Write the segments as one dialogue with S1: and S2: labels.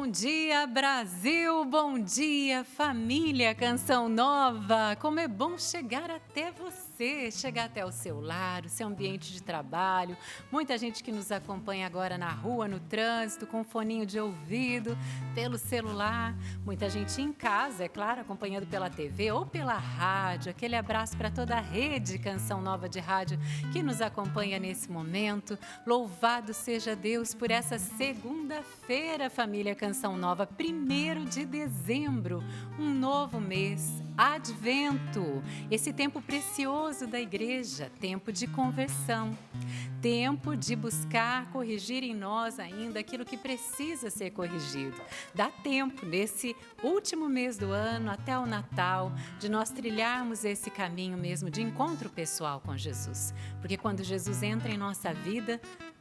S1: Bom dia, Brasil! Bom dia, família Canção Nova! Como é bom chegar até você, chegar até o seu lar, o seu ambiente de trabalho. Muita gente que nos acompanha agora na rua, no trânsito, com foninho de ouvido, pelo celular. Muita gente em casa, é claro, acompanhando pela TV ou pela rádio. Aquele abraço para toda a rede Canção Nova de rádio que nos acompanha nesse momento. Louvado seja Deus por essa segunda-feira, família Canção Nova, 1º de dezembro, um novo mês, Advento, esse tempo precioso da igreja, tempo de conversão, tempo de buscar corrigir em nós ainda aquilo que precisa ser corrigido. Dá tempo, nesse último mês do ano, até o Natal, de nós trilharmos esse caminho mesmo de encontro pessoal com Jesus, porque quando Jesus entra em nossa vida,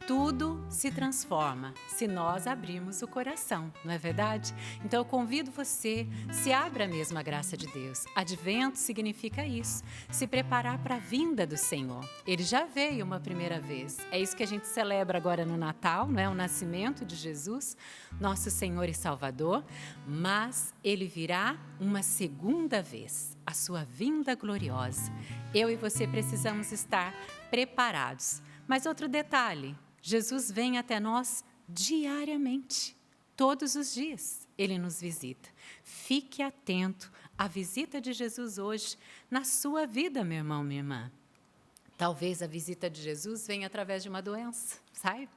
S1: tudo se transforma se nós abrirmos o coração, não é verdade? Então eu convido você, se abra mesmo a graça de Deus. Advento significa isso, se preparar para a vinda do Senhor. Ele já veio uma primeira vez. É isso que a gente celebra agora no Natal, não é? O nascimento de Jesus, nosso Senhor e Salvador, mas Ele virá uma segunda vez, a sua vinda gloriosa. Eu e você precisamos estar preparados. Mas outro detalhe, Jesus vem até nós diariamente, todos os dias Ele nos visita. Fique atento à visita de Jesus hoje na sua vida, meu irmão, minha irmã. Talvez a visita de Jesus venha através de uma doença,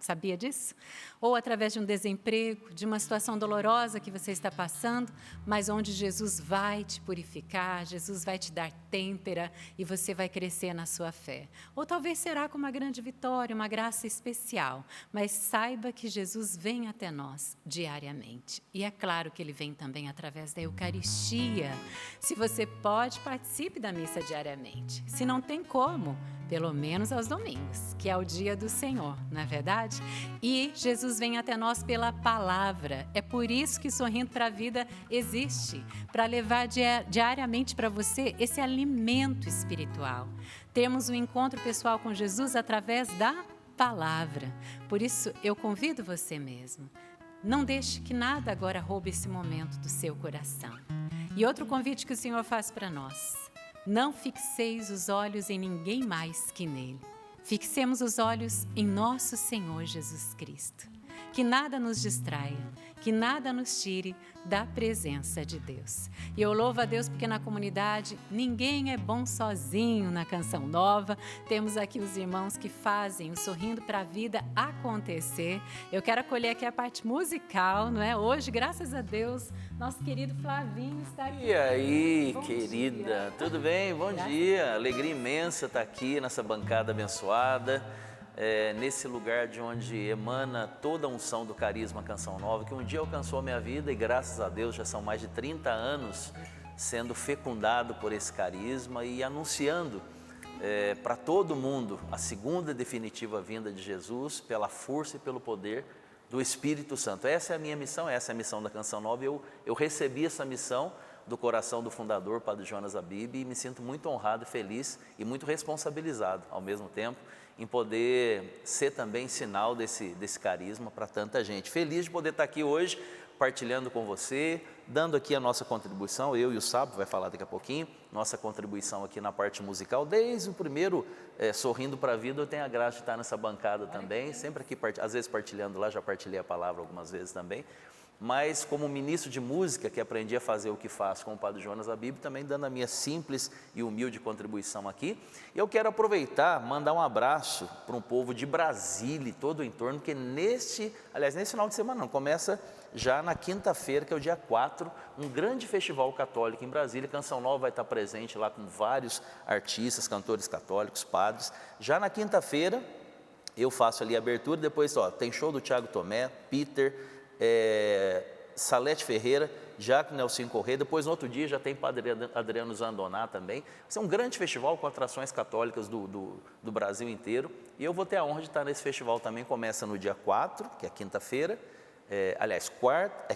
S1: sabia disso? Ou através de um desemprego, de uma situação dolorosa que você está passando, mas onde Jesus vai te purificar, Jesus vai te dar têmpera e você vai crescer na sua fé. Ou talvez será com uma grande vitória, uma graça especial, mas saiba que Jesus vem até nós diariamente. E é claro que Ele vem também através da Eucaristia. Se você pode, participe da missa diariamente. Se não tem como, pelo menos aos domingos, que é o dia do Senhor, não é verdade? E Jesus vem até nós pela palavra. É por isso que Sorrindo para a Vida existe, para levar diariamente para você esse alimento espiritual. Temos um encontro pessoal com Jesus através da palavra. Por isso, eu convido você mesmo. Não deixe que nada agora roube esse momento do seu coração. E outro convite que o Senhor faz para nós: não fixeis os olhos em ninguém mais que nele. Fixemos os olhos em nosso Senhor Jesus Cristo. Que nada nos distraia, que nada nos tire da presença de Deus. E eu louvo a Deus porque na comunidade ninguém é bom sozinho na Canção Nova. Temos aqui os irmãos que fazem o Sorrindo para a Vida acontecer. Eu quero acolher aqui a parte musical, não é? Hoje, graças a Deus, nosso querido Flavinho está aqui.
S2: E aí,
S1: Bom
S2: querida,
S1: dia.
S2: tudo bem? Bom dia, alegria imensa estar aqui nessa bancada abençoada, nesse lugar de onde emana toda a unção do carisma Canção Nova, que um dia alcançou a minha vida e graças a Deus já são mais de 30 anos sendo fecundado por esse carisma e anunciando para todo mundo a segunda definitiva vinda de Jesus pela força e pelo poder do Espírito Santo. Essa é a minha missão, essa é a missão da Canção Nova. Eu recebi essa missão do coração do fundador, Padre Jonas Abib, e me sinto muito honrado, feliz e muito responsabilizado ao mesmo tempo em poder ser também sinal desse carisma para tanta gente. Feliz de poder estar aqui hoje, partilhando com você, dando aqui a nossa contribuição, eu e o Sábio vai falar daqui a pouquinho, nossa contribuição aqui na parte musical, desde o primeiro Sorrindo para a Vida, eu tenho a graça de estar nessa bancada também, sempre aqui, às vezes partilhando lá, já partilhei a palavra algumas vezes também, mas como ministro de música, que aprendi a fazer o que faço com o Padre Jonas Abib, também dando a minha simples e humilde contribuição aqui. Eu quero aproveitar, mandar um abraço para um povo de Brasília e todo o entorno, porque nesse final de semana não, começa já na quinta-feira, que é o dia 4, um grande festival católico em Brasília. Canção Nova vai estar presente lá com vários artistas, cantores católicos, padres. Já na quinta-feira, eu faço ali a abertura, depois tem show do Tiago Tomé, Peter, Salete Ferreira, Jaco Nelson Corrêa, depois no outro dia já tem Padre Adriano Zandoná também. Vai ser um grande festival com atrações católicas do Brasil inteiro, e eu vou ter a honra de estar nesse festival também. Começa no dia 4, que é quinta-feira,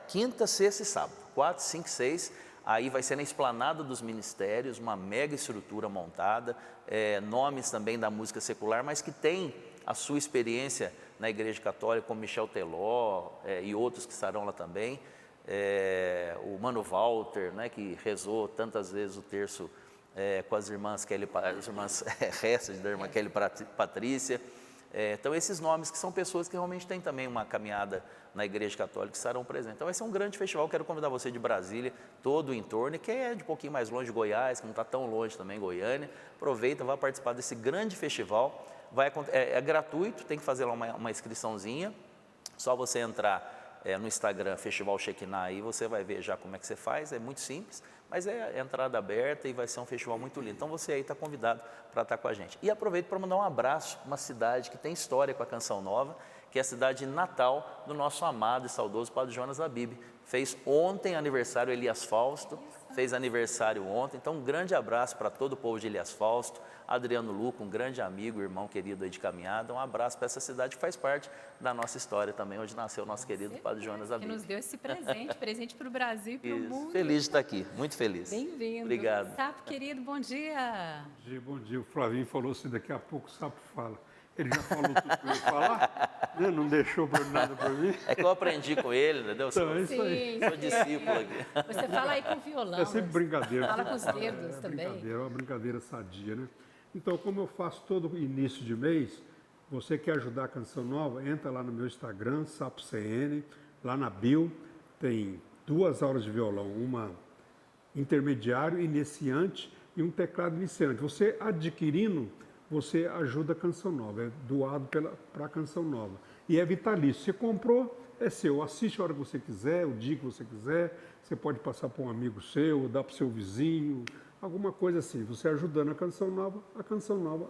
S2: quinta, sexta e sábado, 4, 5, 6, aí vai ser na Esplanada dos Ministérios, uma mega estrutura montada, nomes também da música secular, mas que tem a sua experiência na Igreja Católica, como Michel Teló e outros que estarão lá também. o Mano Walter, né, que rezou tantas vezes o terço com as irmãs Hessed, da irmã Kelly Patrícia. Então, esses nomes que são pessoas que realmente têm também uma caminhada na Igreja Católica, estarão presentes. Então, vai ser um grande festival. Quero convidar você de Brasília, todo o entorno, e quem é de um pouquinho mais longe, Goiás, que não está tão longe também, Goiânia, aproveita, vá participar desse grande festival. É gratuito, tem que fazer lá uma inscriçãozinha, só você entrar no Instagram, Festival Shekinah, aí você vai ver já como é que você faz, é muito simples, mas é entrada aberta e vai ser um festival muito lindo. Então você aí está convidado para estar com a gente. E aproveito para mandar um abraço para uma cidade que tem história com a Canção Nova, que é a cidade natal do nosso amado e saudoso Padre Jonas Labib. Fez ontem aniversário Elias Fausto, fez aniversário ontem, então um grande abraço para todo o povo de Elias Fausto, Adriano Luca, um grande amigo, irmão querido aí de caminhada, um abraço para essa cidade que faz parte da nossa história também, onde nasceu o nosso querido Padre Jonas Labib.
S1: Que nos deu esse presente para o Brasil e para o mundo.
S2: Feliz de estar aqui, muito feliz.
S1: Bem-vindo.
S2: Obrigado.
S1: Sapo querido, bom dia.
S3: Bom dia, o Flavinho falou assim, daqui a pouco o Sapo fala. Ele já falou tudo que eu ia falar, né? Não deixou nada para mim.
S2: É que eu aprendi com ele, entendeu?
S3: Então, é isso aí.
S2: Sou discípulo aqui.
S1: Você fala aí com o violão.
S3: É sempre brincadeira.
S1: Fala com os dedos também.
S3: É uma brincadeira sadia, né? Então, como eu faço todo início de mês, você quer ajudar a Canção Nova, entra lá no meu Instagram, SapoCN, lá na bio, tem 2 aulas de violão, uma intermediário, iniciante e um teclado iniciante. Você adquirindo, você ajuda a Canção Nova, é doado para a Canção Nova. E é vitalício. Você comprou, é seu. Assiste a hora que você quiser, o dia que você quiser. Você pode passar para um amigo seu, dar para o seu vizinho, alguma coisa assim. Você ajudando a Canção Nova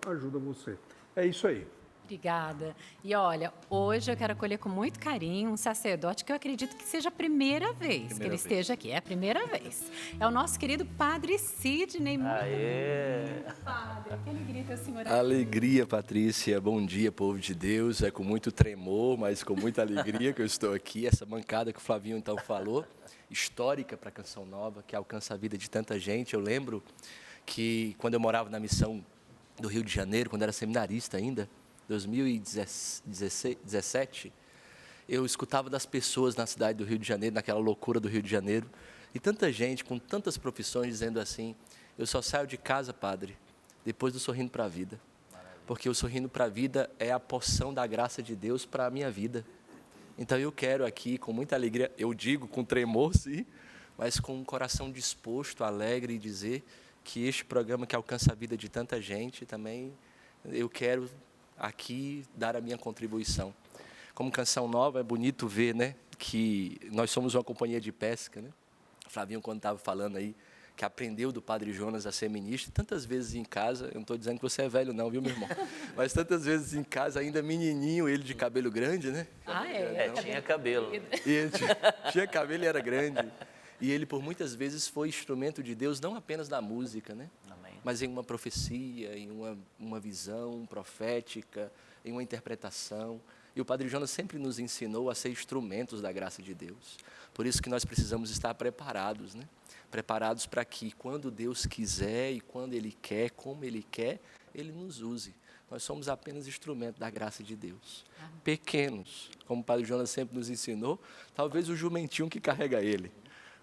S3: ajuda você. É isso aí.
S1: Obrigada. E olha, hoje eu quero acolher com muito carinho um sacerdote que eu acredito que seja a primeira vez que ele esteja aqui. É a primeira vez. É o nosso querido Padre Sidney.
S2: Aê!
S1: Padre, que alegria ter o senhor aqui.
S4: Alegria, Patrícia. Bom dia, povo de Deus. É com muito tremor, mas com muita alegria que eu estou aqui. Essa bancada que o Flavinho então falou, histórica para a Canção Nova, que alcança a vida de tanta gente. Eu lembro que quando eu morava na missão do Rio de Janeiro, quando era seminarista ainda, 2017, eu escutava das pessoas na cidade do Rio de Janeiro, naquela loucura do Rio de Janeiro, e tanta gente com tantas profissões dizendo assim: eu só saio de casa, padre, depois do Sorrindo para a Vida, porque o Sorrindo para a Vida é a porção da graça de Deus para a minha vida. Então eu quero aqui, com muita alegria, eu digo com tremor, sim, mas com um coração disposto, alegre, dizer que este programa que alcança a vida de tanta gente também, eu quero aqui dar a minha contribuição. Como Canção Nova, é bonito ver, né, que nós somos uma companhia de pesca, né? Flavinho, quando estava falando aí, que aprendeu do Padre Jonas a ser ministro, tantas vezes em casa, eu não estou dizendo que você é velho não, viu, meu irmão? Mas tantas vezes em casa, ainda menininho, ele de cabelo grande, né?
S1: Ah, é?
S2: Tinha cabelo.
S4: E ele tinha cabelo e era grande. E ele, por muitas vezes, foi instrumento de Deus, não apenas na música, né?
S2: Amém.
S4: Mas em uma profecia, em uma visão profética, em uma interpretação. E o Padre Jonas sempre nos ensinou a ser instrumentos da graça de Deus. Por isso que nós precisamos estar preparados, né? Preparados para que, quando Deus quiser e quando Ele quer, como Ele quer, Ele nos use. Nós somos apenas instrumento da graça de Deus. Pequenos, como o Padre Jonas sempre nos ensinou, talvez o jumentinho que carrega ele.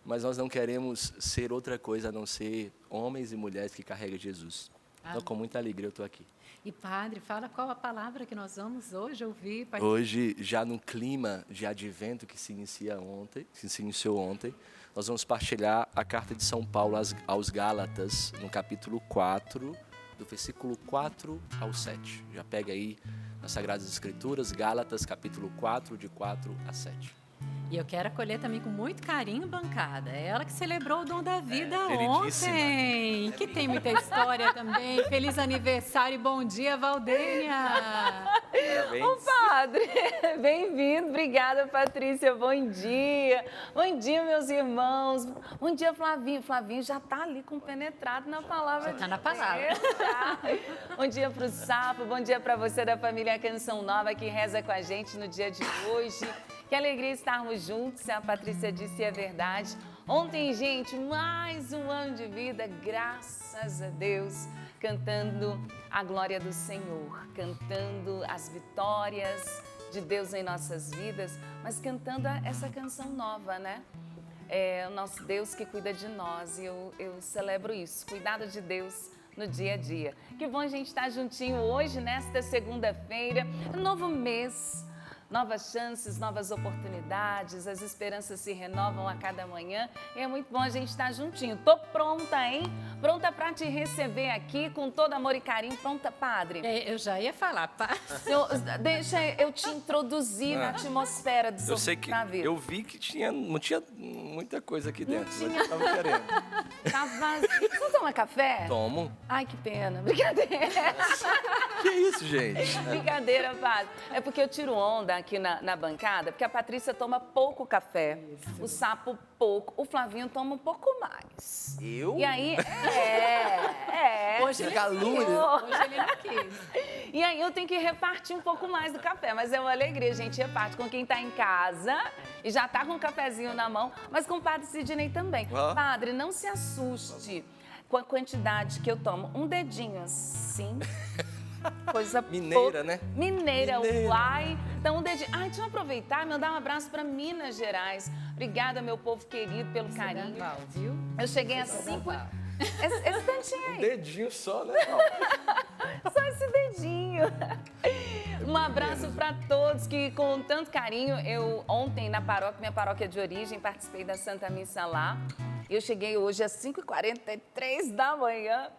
S4: Mas nós não queremos ser outra coisa a não ser homens e mulheres que carregam Jesus. Então, com muita alegria, eu estou aqui.
S1: E padre, fala qual a palavra que nós vamos hoje ouvir.
S4: Hoje, já no clima de advento que se iniciou ontem, nós vamos partilhar a carta de São Paulo aos Gálatas, no capítulo 4, do versículo 4 ao 7. Já pega aí nas Sagradas Escrituras, Gálatas, capítulo 4, de 4 a 7.
S1: E eu quero acolher também com muito carinho, bancada. É ela que celebrou o dom da vida
S4: queridíssima.
S1: ontem, que tem muita história também. Feliz aniversário e bom dia, Valdênia!
S2: Parabéns.
S5: Ô, padre, bem-vindo. Obrigada, Patrícia. Bom dia. Bom dia, meus irmãos. Bom dia, Flavinho. Flavinho já está ali compenetrado na palavra.
S1: Já está na palavra.
S5: Bom dia para o Sapo. Bom dia para você da família Canção Nova que reza com a gente no dia de hoje. Que alegria estarmos juntos, a Patrícia disse é verdade. Ontem, gente, mais um ano de vida, graças a Deus, cantando a glória do Senhor, cantando as vitórias de Deus em nossas vidas, mas cantando essa canção nova, né? O é o nosso Deus que cuida de nós e eu celebro isso, cuidado de Deus no dia a dia. Que bom a gente estar juntinho hoje, nesta segunda-feira, novo mês. Novas chances, novas oportunidades, as esperanças se renovam a cada manhã e é muito bom a gente estar juntinho. Tô pronta, hein? Pronta para te receber aqui com todo amor e carinho. Pronta, padre?
S1: Eu já ia falar,
S5: Deixa eu te introduzir na atmosfera do
S4: Eu sei que
S5: pra vida.
S4: eu vi que não tinha muita coisa aqui dentro, mas eu tava querendo.
S5: Tá vazio. Você não toma café?
S4: Tomo.
S5: Ai, que pena. Brincadeira.
S4: Que isso, gente?
S5: Brincadeira, padre. É porque eu tiro onda aqui na bancada, porque a Patrícia toma pouco café, o Sapo pouco, o Flavinho toma um pouco mais.
S2: Eu?
S5: E aí,
S1: Hoje ele
S4: Calúnia.
S1: Hoje ele não quis.
S5: E aí eu tenho que repartir um pouco mais do café, mas é uma alegria, a gente reparte com quem tá em casa e já tá com um cafezinho na mão, mas com o Padre Sidney também.
S4: Ah.
S5: Padre, não se assuste com a quantidade que eu tomo. Um dedinho assim... Coisa
S4: Mineira, né?
S5: Mineira,
S4: Mineira.
S5: uai. Então, um dedinho. Ai, deixa eu aproveitar e mandar um abraço para Minas Gerais. Obrigada, meu povo querido, pelo carinho.
S1: Legal, viu?
S5: Eu cheguei assim... Esse tantinho aí.
S4: Dedinho só, né?
S5: Só esse dedinho. Um abraço para todos que, com tanto carinho, eu ontem na paróquia, minha paróquia de origem, participei da Santa Missa lá. Eu cheguei hoje às 5h43 da manhã,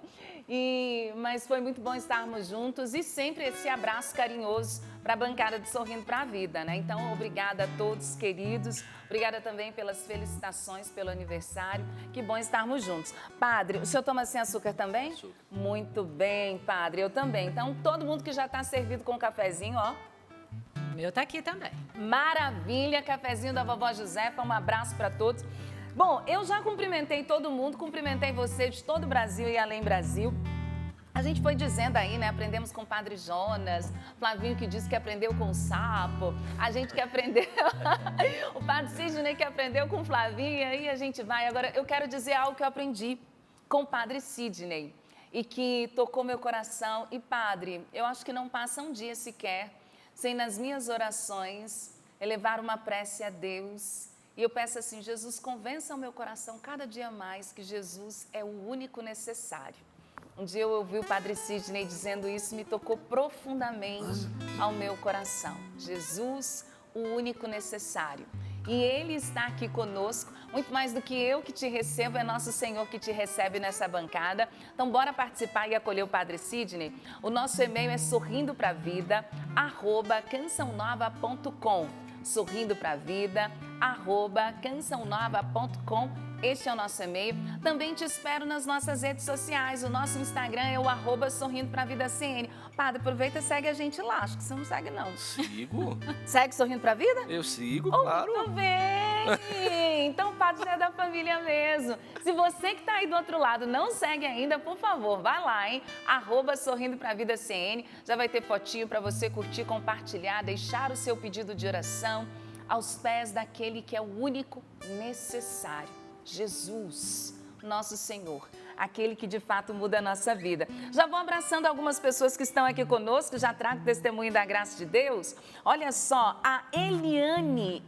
S5: mas foi muito bom estarmos juntos e sempre esse abraço carinhoso para a bancada de Sorrindo para a Vida, né? Então, obrigada a todos, queridos. Obrigada também pelas felicitações pelo aniversário. Que bom estarmos juntos. Padre, o senhor toma sem açúcar também?
S4: Açúcar.
S5: Muito bem, padre, eu também. Então, todo mundo que já está servido com um cafezinho, ó.
S1: O meu tá aqui também.
S5: Maravilha, cafezinho da vovó Josefa, um abraço para todos. Bom, eu já cumprimentei todo mundo, cumprimentei você de todo o Brasil e além Brasil. A gente foi dizendo aí, né? Aprendemos com o Padre Jonas, Flavinho que disse que aprendeu com o Sapo, a gente que aprendeu, o Padre Sidney que aprendeu com o Flavinho, e aí a gente vai. Agora, eu quero dizer algo que eu aprendi com o Padre Sidney e que tocou meu coração. E, Padre, eu acho que não passa um dia sequer sem nas minhas orações elevar uma prece a Deus. E eu peço assim, Jesus, convença o meu coração cada dia mais que Jesus é o único necessário. Um dia eu ouvi o Padre Sidney dizendo isso, me tocou profundamente ao meu coração. Jesus, o único necessário. E Ele está aqui conosco, muito mais do que eu que te recebo, é nosso Senhor que te recebe nessa bancada. Então, bora participar e acolher o Padre Sidney? O nosso e-mail é sorrindopravida@cançãonova.com. sorrindopravida@cançãonova.com. Este é o nosso e-mail. Também te espero nas nossas redes sociais. O nosso Instagram é o @sorrindopravida.cn. Padre, aproveita e segue a gente lá. Acho que você não segue, não.
S4: Sigo.
S5: Segue Sorrindo Pra Vida?
S4: Eu sigo,
S5: Oh,
S4: claro.
S5: muito bem! Então o Padre já é da família mesmo. Se você que está aí do outro lado não segue ainda, por favor, vai lá, hein? @sorrindopravida.cn. Já vai ter fotinho para você curtir, compartilhar, deixar o seu pedido de oração aos pés daquele que é o único necessário. Jesus, nosso Senhor, aquele que de fato muda a nossa vida. Já vou abraçando algumas pessoas que estão aqui conosco, já trago testemunho da graça de Deus. Olha só, a Eliane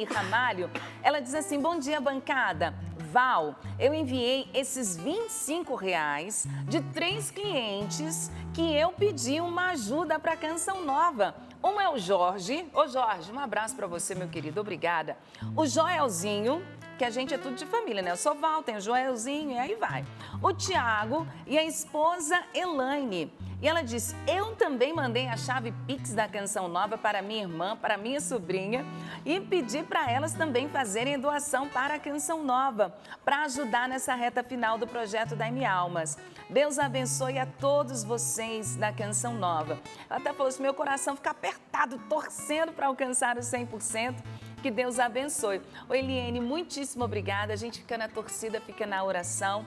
S5: Ramalho, ela diz assim, bom dia bancada. Val, eu enviei esses R$25 de 3 clientes que eu pedi uma ajuda para a Canção Nova. Um é o Jorge. Ô Jorge, um abraço para você, meu querido, obrigada. O Joelzinho, que a gente é tudo de família, né? Eu sou Val, tem o Joelzinho e aí vai. O Tiago e a esposa Elaine. E ela disse, eu também mandei a chave Pix da Canção Nova para minha irmã, para minha sobrinha e pedi para elas também fazerem doação para a Canção Nova, para ajudar nessa reta final do projeto da M Almas. Deus abençoe a todos vocês da Canção Nova. Ela até falou assim, meu coração fica apertado, torcendo para alcançar os 100%. Que Deus abençoe. Ô Eliane, muitíssimo obrigada. A gente fica na torcida, fica na oração,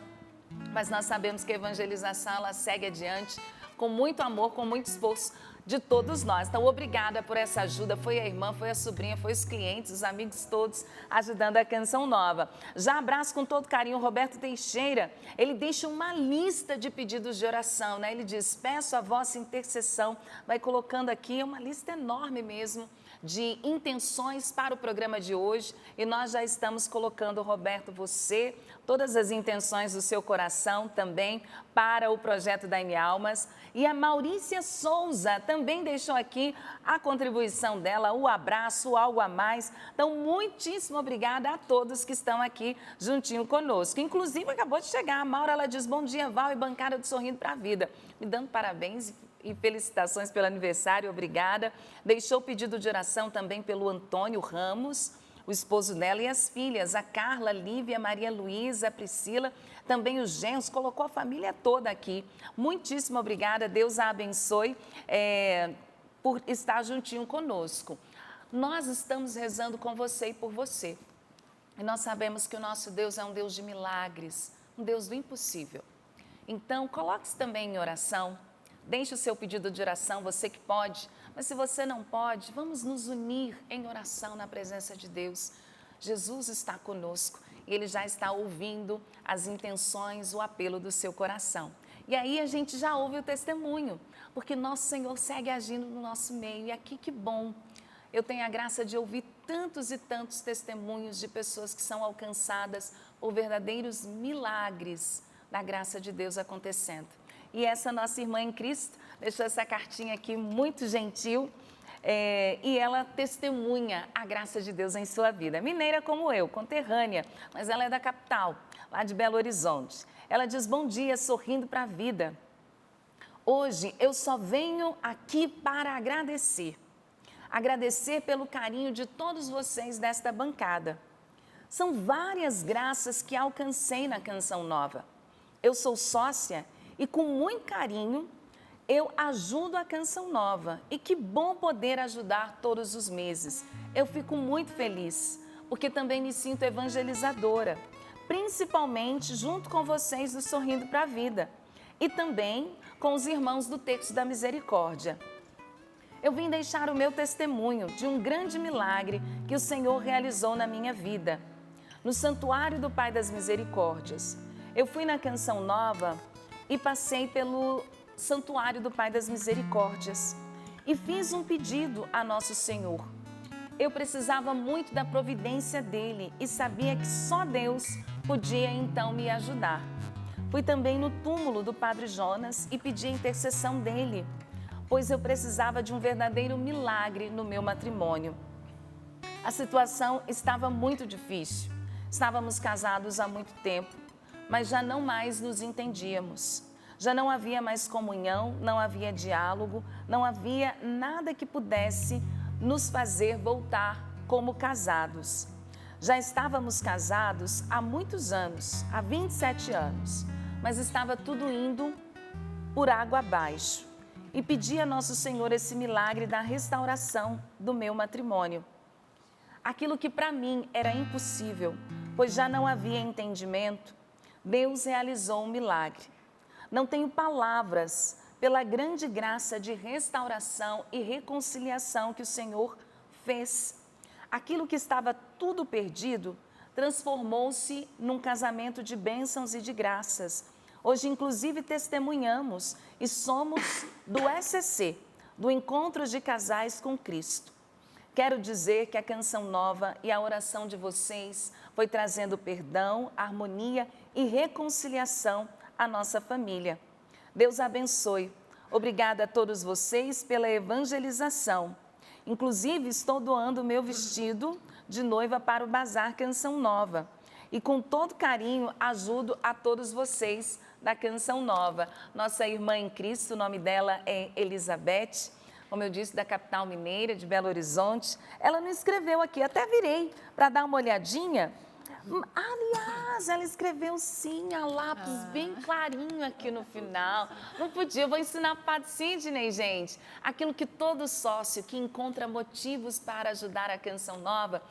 S5: mas nós sabemos que a evangelização ela segue adiante com muito amor, com muito esforço. de todos nós. Então, obrigada por essa ajuda. Foi a irmã, foi a sobrinha, foi os clientes, os amigos todos ajudando a Canção Nova. Já abraço com todo carinho o Roberto Teixeira. Ele deixa uma lista de pedidos de oração, né? Ele diz, peço a vossa intercessão. Vai colocando aqui, é uma lista enorme mesmo de intenções para o programa de hoje. E nós já estamos colocando, Roberto, você, todas as intenções do seu coração também para o projeto da Almas. E a Maurícia Souza também deixou aqui a contribuição dela, o abraço, algo a mais. Então, muitíssimo obrigada a todos que estão aqui juntinho conosco. Inclusive, acabou de chegar a Maura, ela diz, bom dia, Val e bancada do Sorrindo para a Vida. Me dando parabéns e felicitações pelo aniversário, obrigada. Deixou o pedido de oração também pelo Antônio Ramos, o esposo dela e as filhas, a Carla, a Lívia, a Maria Luísa, a Priscila, também os genros, colocou a família toda aqui. Muitíssimo obrigada, Deus a abençoe por estar juntinho conosco. Nós estamos rezando com você e por você. E nós sabemos que o nosso Deus é um Deus de milagres, um Deus do impossível. Então, coloque-se também em oração. Deixe o seu pedido de oração, você que pode. Mas se você não pode, vamos nos unir em oração na presença de Deus. Jesus está conosco e Ele já está ouvindo as intenções, o apelo do seu coração. E aí a gente já ouve o testemunho, porque nosso Senhor segue agindo no nosso meio. E aqui que bom, eu tenho a graça de ouvir tantos e tantos testemunhos de pessoas que são alcançadas por verdadeiros milagres da graça de Deus acontecendo. E essa nossa irmã em Cristo deixou essa cartinha aqui muito gentil e ela testemunha a graça de Deus em sua vida. Mineira como eu, conterrânea, mas ela é da capital, lá de Belo Horizonte. Ela diz, bom dia, sorrindo para a vida. Hoje eu só venho aqui para agradecer. Agradecer pelo carinho de todos vocês desta bancada. São várias graças que alcancei na Canção Nova. Eu sou sócia e com muito carinho eu ajudo a Canção Nova. E que bom poder ajudar todos os meses. Eu fico muito feliz, porque também me sinto evangelizadora, principalmente junto com vocês do Sorrindo para a Vida e também com os irmãos do Terço da Misericórdia. Eu vim deixar o meu testemunho de um grande milagre que o Senhor realizou na minha vida. No Santuário do Pai das Misericórdias. Eu fui na Canção Nova e passei pelo Santuário do Pai das Misericórdias e fiz um pedido a Nosso Senhor. Eu precisava muito da providência dele e sabia que só Deus podia então me ajudar. Fui também no túmulo do Padre Jonas e pedi a intercessão dele, pois eu precisava de um verdadeiro milagre no meu matrimônio. A situação estava muito difícil. Estávamos casados há muito tempo, mas já não mais nos entendíamos. Já não havia mais comunhão, não havia diálogo, não havia nada que pudesse nos fazer voltar como casados. Já estávamos casados há muitos anos, há 27 anos, mas estava tudo indo por água abaixo. E pedi a Nosso Senhor esse milagre da restauração do meu matrimônio. Aquilo que para mim era impossível, pois já não havia entendimento, Deus realizou um milagre. Não tenho palavras pela grande graça de restauração e reconciliação que o Senhor fez. Aquilo que estava tudo perdido transformou-se num casamento de bênçãos e de graças. Hoje, inclusive, testemunhamos e somos do SCC, do Encontro de Casais com Cristo. Quero dizer que a Canção Nova e a oração de vocês foi trazendo perdão, harmonia e reconciliação à nossa família. Deus abençoe. Obrigada a todos vocês pela evangelização. Inclusive, estou doando o meu vestido de noiva para o Bazar Canção Nova. E com todo carinho, ajudo a todos vocês da Canção Nova. Nossa irmã em Cristo, o nome dela é Elizabeth, como eu disse, da capital mineira, de Belo Horizonte. Ela não escreveu aqui, até virei para dar uma olhadinha. Aliás, ela escreveu sim, a lápis bem clarinho aqui no final. Não podia, eu vou ensinar para Padre Sidney, gente. Aquilo que todo sócio que encontra motivos para ajudar a Canção Nova.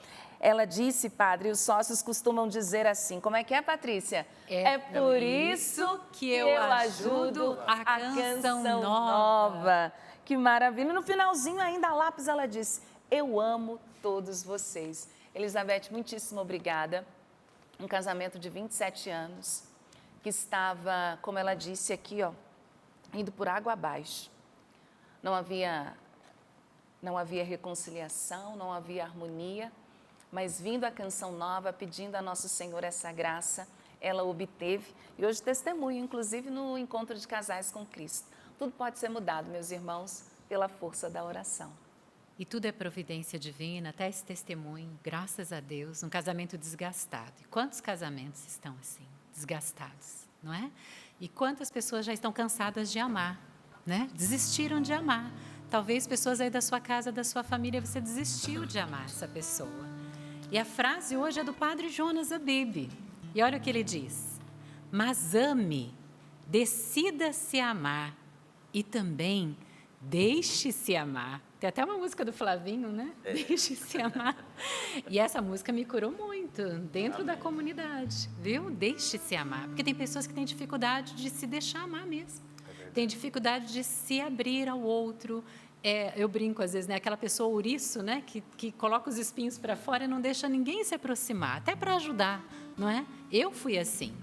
S5: Ela disse, padre, os sócios costumam dizer assim, como é que é, Patrícia? É por isso que eu ajudo a Canção Nova. Que maravilha. E no finalzinho ainda a lápis ela disse, eu amo todos vocês. Elizabeth, muitíssimo obrigada. Um casamento de 27 anos, que estava, como ela disse aqui, ó, indo por água abaixo. Não havia reconciliação, não havia harmonia, mas vindo a Canção Nova, pedindo a Nosso Senhor essa graça, ela obteve e hoje testemunha, inclusive no encontro de casais com Cristo. Tudo pode ser mudado, meus irmãos, pela força da oração.
S1: E tudo é providência divina, até esse testemunho, graças a Deus, um casamento desgastado. E quantos casamentos estão assim, desgastados, não é? E quantas pessoas já estão cansadas de amar, né? Desistiram de amar. Talvez pessoas aí da sua casa, da sua família, você desistiu de amar essa pessoa. E a frase hoje é do padre Jonas Abib. E olha o que ele diz. Mas ame, decida-se amar e também deixe-se amar. Tem até uma música do Flavinho, né? Deixe-se amar. E essa música me curou muito dentro da comunidade, viu? Deixe-se amar. Porque tem pessoas que têm dificuldade de se deixar amar mesmo. Tem dificuldade de se abrir ao outro. Eu brinco às vezes, né? Aquela pessoa ouriço, né? Que coloca os espinhos para fora e não deixa ninguém se aproximar, até para ajudar, não é? Eu fui assim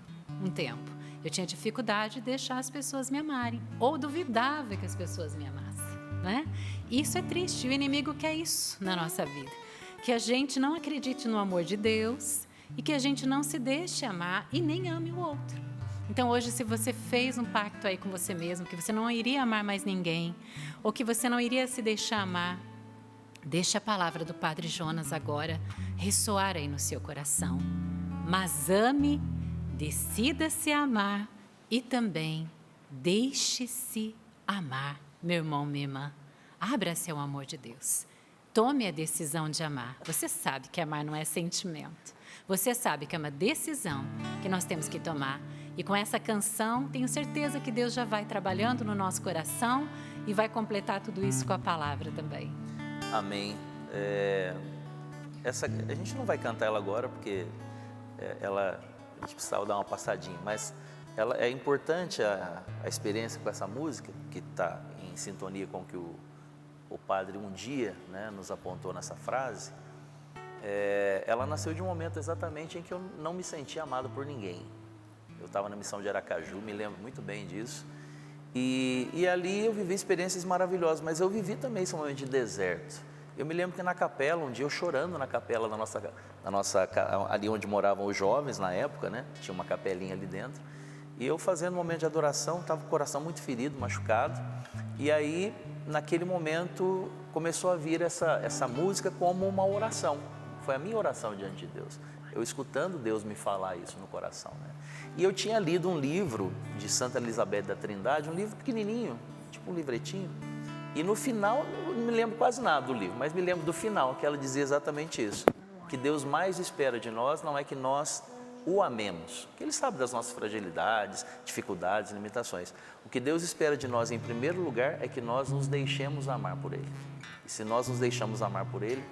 S1: um tempo. Eu tinha dificuldade de deixar as pessoas me amarem, ou duvidava que as pessoas me amassem, não é? Isso é triste. O inimigo quer isso na nossa vida, que a gente não acredite no amor de Deus e que a gente não se deixe amar e nem ame o outro. Então, hoje, se você fez um pacto aí com você mesmo, que você não iria amar mais ninguém, ou que você não iria se deixar amar, deixe a palavra do Padre Jonas agora ressoar aí no seu coração. Mas ame, decida-se amar e também deixe-se amar, meu irmão, minha irmã. Abra-se ao amor de Deus. Tome a decisão de amar. Você sabe que amar não é sentimento. Você sabe que é uma decisão que nós temos que tomar. E com essa canção, tenho certeza que Deus já vai trabalhando no nosso coração e vai completar tudo isso com a palavra também.
S2: Amém. A gente não vai cantar ela agora, porque a gente precisava dar uma passadinha, mas é importante a experiência com essa música, que está em sintonia com o que o padre um dia, né, nos apontou nessa frase. Ela nasceu de um momento exatamente em que eu não me sentia amado por ninguém. Eu estava na missão de Aracaju, me lembro muito bem disso. E ali eu vivi experiências maravilhosas, mas eu vivi também esse momento de deserto. Eu me lembro que na capela, um dia eu chorando na capela ali onde moravam os jovens na época, né? Tinha uma capelinha ali dentro. E eu fazendo um momento de adoração, estava com o coração muito ferido, machucado. E aí, naquele momento, começou a vir essa música como uma oração. Foi a minha oração diante de Deus. Eu escutando Deus me falar isso no coração, né? E eu tinha lido um livro de Santa Elizabeth da Trindade, um livro pequenininho, tipo um livretinho. E no final, eu não me lembro quase nada do livro, mas me lembro do final, que ela dizia exatamente isso. Que Deus mais espera de nós não é que nós o amemos, que Ele sabe das nossas fragilidades, dificuldades, limitações. O que Deus espera de nós, em primeiro lugar, é que nós nos deixemos amar por Ele. E se nós nos deixamos amar por Ele,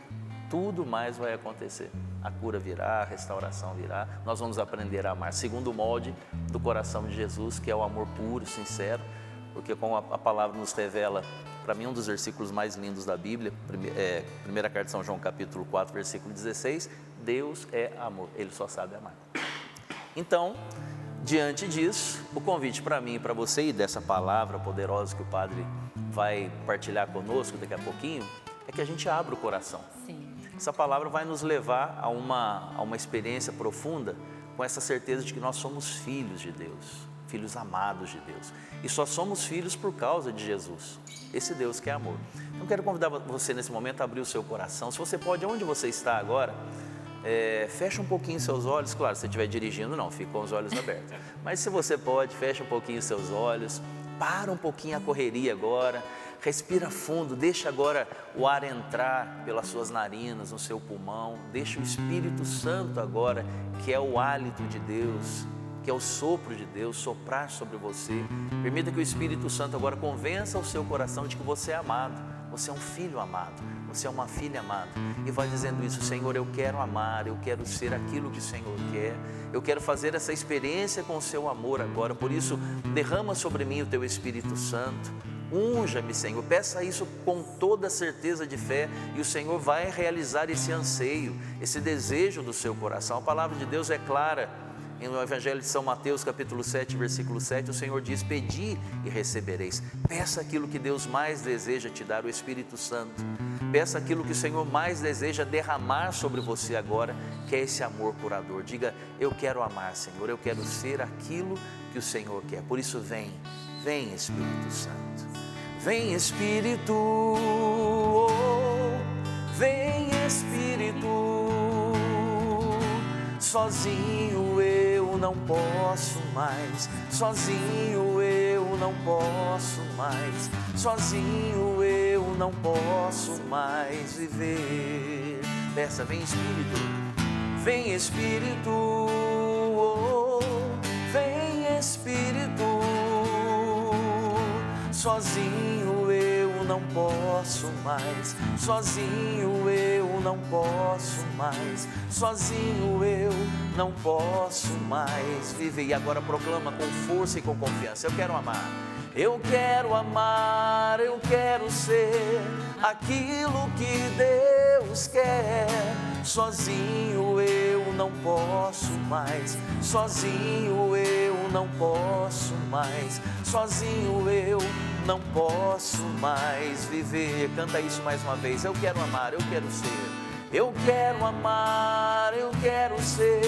S2: tudo mais vai acontecer. A cura virá, a restauração virá, nós vamos aprender a amar segundo o molde do coração de Jesus, que é o amor puro, sincero, porque como a palavra nos revela, para mim um dos versículos mais lindos da Bíblia, primeira carta de São João, capítulo 4, versículo 16, Deus é amor, Ele só sabe amar. Então, diante disso, o convite para mim e para você, e dessa palavra poderosa que o Padre vai partilhar conosco daqui a pouquinho, é que a gente abra o coração.
S1: Sim.
S2: Essa palavra vai nos levar a uma experiência profunda, com essa certeza de que nós somos filhos de Deus, filhos amados de Deus. E só somos filhos por causa de Jesus, esse Deus que é amor. Então, quero convidar você nesse momento a abrir o seu coração. Se você pode, onde você está agora, fecha um pouquinho seus olhos. Claro, se você estiver dirigindo, não, fica com os olhos abertos. Mas se você pode, fecha um pouquinho seus olhos, para um pouquinho a correria agora, respira fundo, deixa agora o ar entrar pelas suas narinas, no seu pulmão, deixa o Espírito Santo agora, que é o hálito de Deus, que é o sopro de Deus, soprar sobre você. Permita que o Espírito Santo agora convença o seu coração de que você é amado, você é um filho amado, você é uma filha amada. E vai dizendo isso: Senhor, eu quero amar, eu quero ser aquilo que o Senhor quer, eu quero fazer essa experiência com o seu amor agora. Por isso, derrama sobre mim o teu Espírito Santo, Unja-me, Senhor. Peça isso com toda certeza de fé e o Senhor vai realizar esse anseio, esse desejo do seu coração. A palavra de Deus é clara. No Evangelho de São Mateus, capítulo 7, versículo 7, o Senhor diz: pedi e recebereis. Peça aquilo que Deus mais deseja te dar, o Espírito Santo. Peça aquilo que o Senhor mais deseja derramar sobre você agora, que é esse amor curador. Diga: eu quero amar, Senhor, eu quero ser aquilo que o Senhor quer. Por isso vem, vem Espírito Santo. Vem Espírito, vem Espírito. Sozinho eu não posso mais, sozinho eu não posso mais, sozinho eu não posso mais viver. Peça: vem Espírito, vem Espírito, vem Espírito. Sozinho eu não posso mais, sozinho eu não posso mais, sozinho eu não posso mais viver. E agora proclama com força e com confiança: eu quero amar, eu quero amar, eu quero ser aquilo que Deus quer. Sozinho eu não posso mais, sozinho eu não posso mais, sozinho eu não posso mais viver. Canta isso mais uma vez: eu quero amar, eu quero ser. Eu quero amar, eu quero ser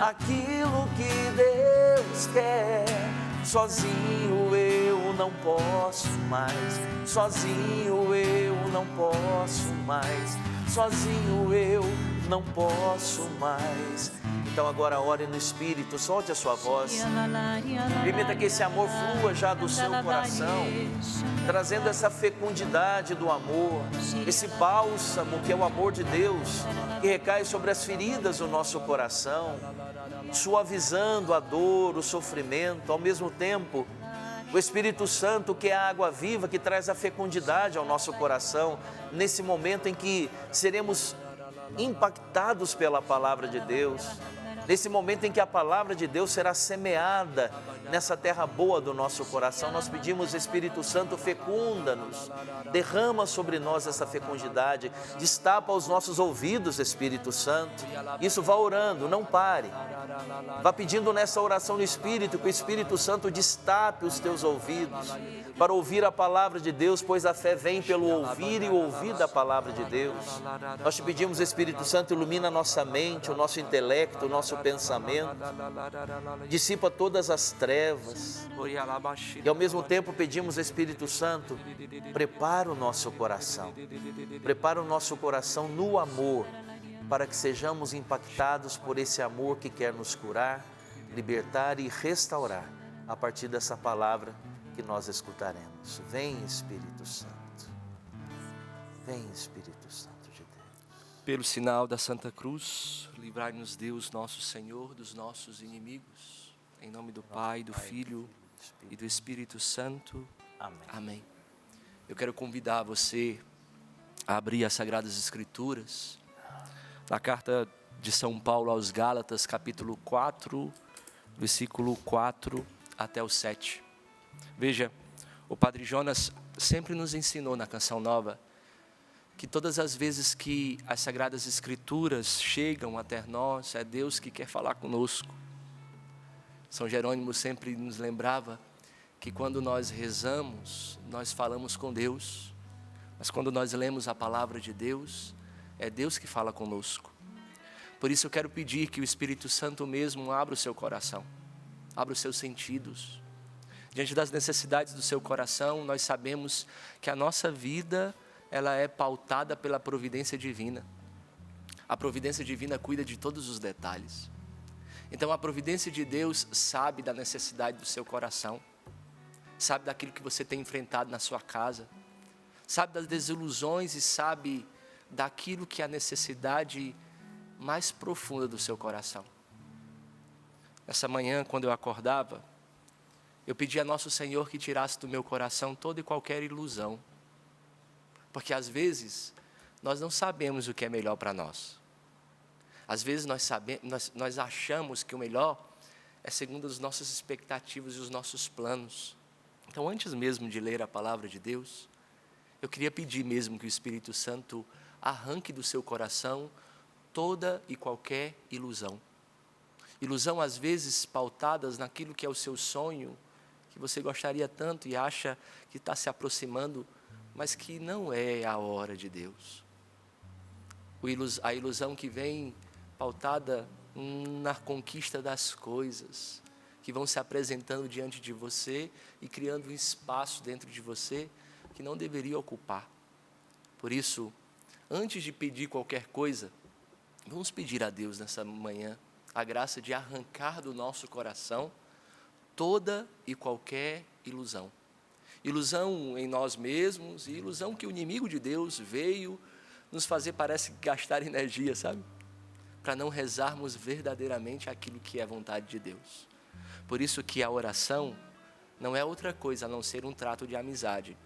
S2: aquilo que Deus quer. Sozinho eu não posso mais, sozinho eu não posso mais, sozinho eu não posso mais. Então agora ore no Espírito, solte a sua voz. Permita que esse amor flua já do seu coração, trazendo essa fecundidade do amor, esse bálsamo que é o amor de Deus, que recai sobre as feridas do nosso coração, suavizando a dor, o sofrimento. Ao mesmo tempo, o Espírito Santo, que é a água viva, que traz a fecundidade ao nosso coração, nesse momento em que seremos impactados pela palavra de Deus, nesse momento em que a palavra de Deus será semeada nessa terra boa do nosso coração. Nós pedimos: Espírito Santo, fecunda-nos, derrama sobre nós essa fecundidade, destapa os nossos ouvidos, Espírito Santo. Isso, vá orando, não pare, vá pedindo nessa oração no Espírito, que o Espírito Santo destape os teus ouvidos para ouvir a palavra de Deus, pois a fé vem pelo ouvir e o ouvir da palavra de Deus. Nós te pedimos, Espírito Santo, ilumina a nossa mente, o nosso intelecto, o nosso pensamento, dissipa todas as trevas, e ao mesmo tempo pedimos, Espírito Santo, prepara o nosso coração no amor, para que sejamos impactados por esse amor que quer nos curar, libertar e restaurar a partir dessa palavra que nós escutaremos. Vem Espírito Santo, vem Espírito Santo de Deus.
S4: Pelo sinal da Santa Cruz, livrai-nos Deus nosso Senhor dos nossos inimigos. Em nome do Pai, do Filho e do Espírito Santo.
S2: Amém.
S4: Amém. Eu quero convidar você a abrir as Sagradas Escrituras na carta de São Paulo aos Gálatas, capítulo 4, versículo 4 até o 7. Veja, o Padre Jonas sempre nos ensinou na Canção Nova que todas as vezes que as Sagradas Escrituras chegam até nós, é Deus que quer falar conosco. São Jerônimo sempre nos lembrava que quando nós rezamos, nós falamos com Deus, mas quando nós lemos a palavra de Deus, é Deus que fala conosco. Por isso eu quero pedir que o Espírito Santo mesmo abra o seu coração, abra os seus sentidos. Diante das necessidades do seu coração, nós sabemos que a nossa vida, ela é pautada pela providência divina. A providência divina cuida de todos os detalhes. Então a providência de Deus sabe da necessidade do seu coração, sabe daquilo que você tem enfrentado na sua casa, sabe das desilusões e sabe daquilo que é a necessidade mais profunda do seu coração. Essa manhã, quando eu acordava, eu pedi a Nosso Senhor que tirasse do meu coração toda e qualquer ilusão, porque às vezes nós não sabemos o que é melhor para nós. Às vezes nós achamos que o melhor é segundo as nossas expectativas e os nossos planos. Então, antes mesmo de ler a palavra de Deus, eu queria pedir mesmo que o Espírito Santo arranque do seu coração toda e qualquer ilusão. Ilusão, às vezes, pautadas naquilo que é o seu sonho, que você gostaria tanto e acha que está se aproximando, mas que não é a hora de Deus. A ilusão que vem pautada na conquista das coisas, que vão se apresentando diante de você e criando um espaço dentro de você que não deveria ocupar. Por isso, antes de pedir qualquer coisa, vamos pedir a Deus nessa manhã a graça de arrancar do nosso coração toda e qualquer ilusão. Ilusão em nós mesmos e ilusão que o inimigo de Deus veio nos fazer, parece, gastar energia, sabe? Para não rezarmos verdadeiramente aquilo que é vontade de Deus. Por isso que a oração não é outra coisa a não ser um trato de amizade.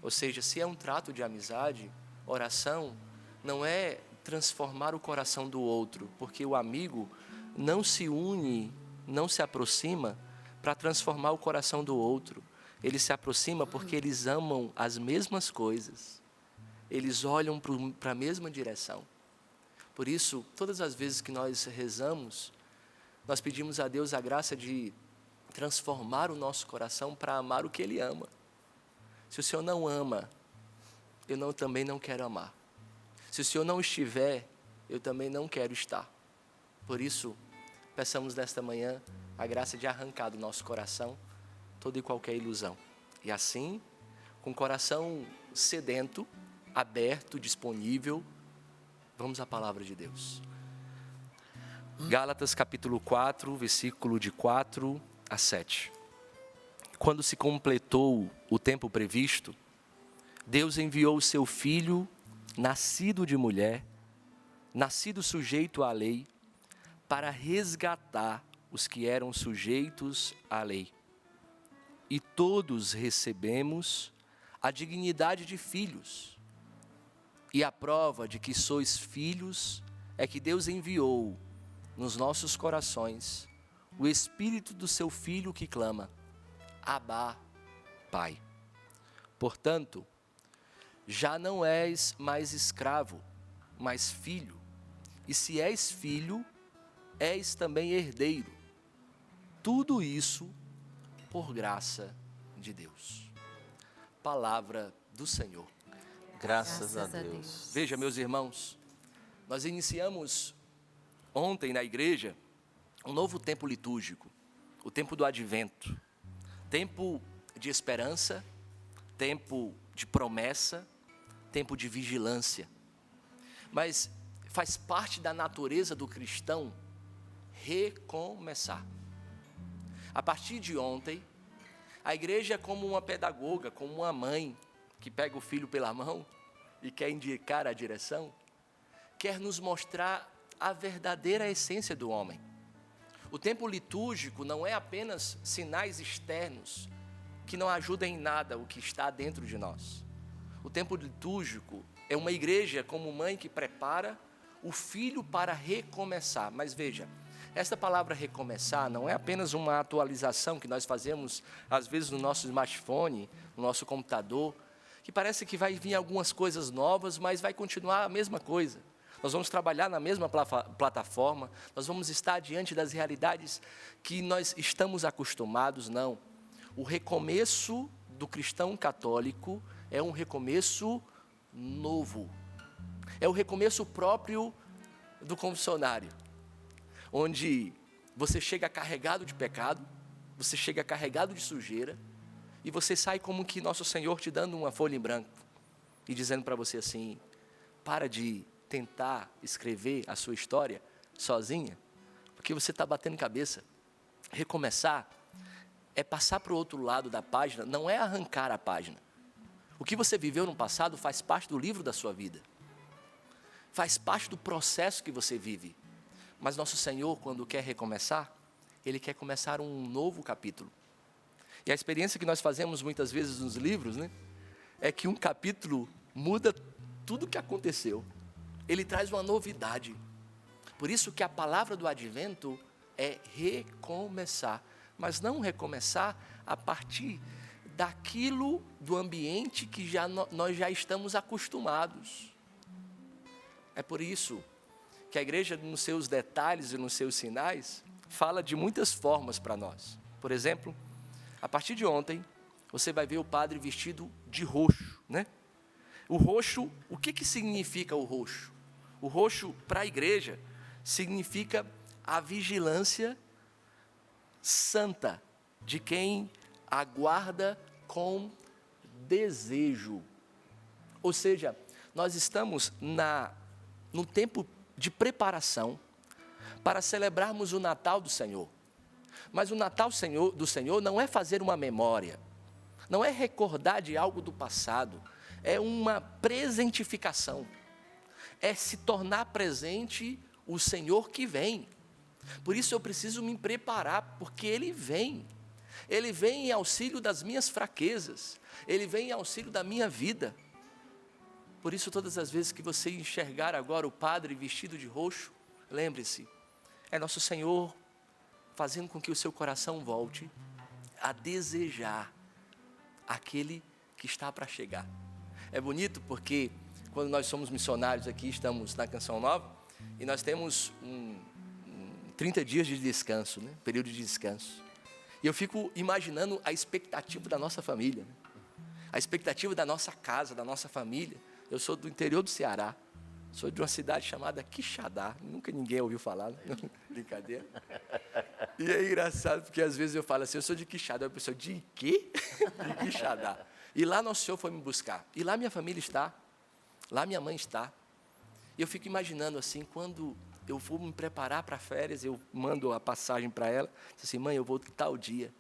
S4: Ou seja, se é um trato de amizade, oração não é transformar o coração do outro, porque o amigo não se une, não se aproxima para transformar o coração do outro. Ele se aproxima porque eles amam as mesmas coisas. Eles olham para a mesma direção. Por isso, todas as vezes que nós rezamos, nós pedimos a Deus a graça de transformar o nosso coração para amar o que Ele ama. Se o Senhor não ama, eu também não quero amar. Se o Senhor não estiver, eu também não quero estar. Por isso, peçamos nesta manhã a graça de arrancar do nosso coração toda e qualquer ilusão. E assim, com o coração sedento, aberto, disponível, vamos à palavra de Deus. Gálatas capítulo 4, versículo de 4 a 7. Quando se completou o tempo previsto, Deus enviou o seu Filho, nascido de mulher, nascido sujeito à lei, para resgatar os que eram sujeitos à lei. E todos recebemos a dignidade de filhos. E a prova de que sois filhos é que Deus enviou nos nossos corações o Espírito do seu Filho que clama: Abá, Pai. Portanto, já não és mais escravo, mas filho. E se és filho, és também herdeiro. Tudo isso por graça de Deus. Palavra do Senhor.
S2: Graças a Deus.
S4: Veja, meus irmãos, nós iniciamos ontem na igreja um novo tempo litúrgico, o tempo do advento, tempo de esperança, tempo de promessa, tempo de vigilância. Mas faz parte da natureza do cristão recomeçar. A partir de ontem, a igreja é como uma pedagoga, como uma mãe que pega o filho pela mão e quer indicar a direção, quer nos mostrar a verdadeira essência do homem. O tempo litúrgico não é apenas sinais externos que não ajudam em nada o que está dentro de nós. O tempo litúrgico é uma igreja como mãe que prepara o filho para recomeçar. Mas veja, esta palavra recomeçar não é apenas uma atualização que nós fazemos às vezes no nosso smartphone, no nosso computador, que parece que vai vir algumas coisas novas, mas vai continuar a mesma coisa. Nós vamos trabalhar na mesma plataforma, nós vamos estar diante das realidades que nós estamos acostumados, não. O recomeço do cristão católico é um recomeço novo. É o recomeço próprio do confessionário, onde você chega carregado de pecado, você chega carregado de sujeira, e você sai como que nosso Senhor te dando uma folha em branco e dizendo para você assim: para de tentar escrever a sua história sozinha, porque você está batendo cabeça. Recomeçar é passar para o outro lado da página, não é arrancar a página. O que você viveu no passado faz parte do livro da sua vida, faz parte do processo que você vive. Mas nosso Senhor, quando quer recomeçar, Ele quer começar um novo capítulo. E a experiência que nós fazemos muitas vezes nos livros, né, é que um capítulo muda tudo o que aconteceu. Ele traz uma novidade. Por isso que a palavra do advento é recomeçar. Mas não recomeçar a partir daquilo, do ambiente que nós já estamos acostumados. É por isso que a igreja, nos seus detalhes e nos seus sinais, fala de muitas formas para nós. Por exemplo, a partir de ontem, você vai ver o padre vestido de roxo, né? O roxo, o que significa o roxo? O roxo para a igreja significa a vigilância santa de quem aguarda com desejo. Ou seja, nós estamos no tempo de preparação para celebrarmos o Natal do Senhor. Mas o Natal do Senhor não é fazer uma memória, não é recordar de algo do passado, é uma presentificação, é se tornar presente o Senhor que vem. Por isso eu preciso me preparar, porque Ele vem. Ele vem em auxílio das minhas fraquezas, Ele vem em auxílio da minha vida. Por isso, todas as vezes que você enxergar agora o padre vestido de roxo, lembre-se, é nosso Senhor fazendo com que o seu coração volte a desejar aquele que está para chegar. É bonito porque quando nós somos missionários aqui, estamos na Canção Nova, e nós temos 30 dias de descanso, né? Período de descanso. E eu fico imaginando a expectativa da nossa família, né? A expectativa da nossa casa, da nossa família. Eu sou do interior do Ceará, sou de uma cidade chamada Quixadá, nunca ninguém ouviu falar, né? Brincadeira. E é engraçado, porque às vezes eu falo assim, eu sou de Quixadá, a pessoa, de quê? De Quixadá. E lá nosso Senhor foi me buscar, e lá minha família está, lá minha mãe está. E eu fico imaginando assim, quando eu vou me preparar para férias, eu mando a passagem para ela, diz assim, mãe, eu vou tal dia.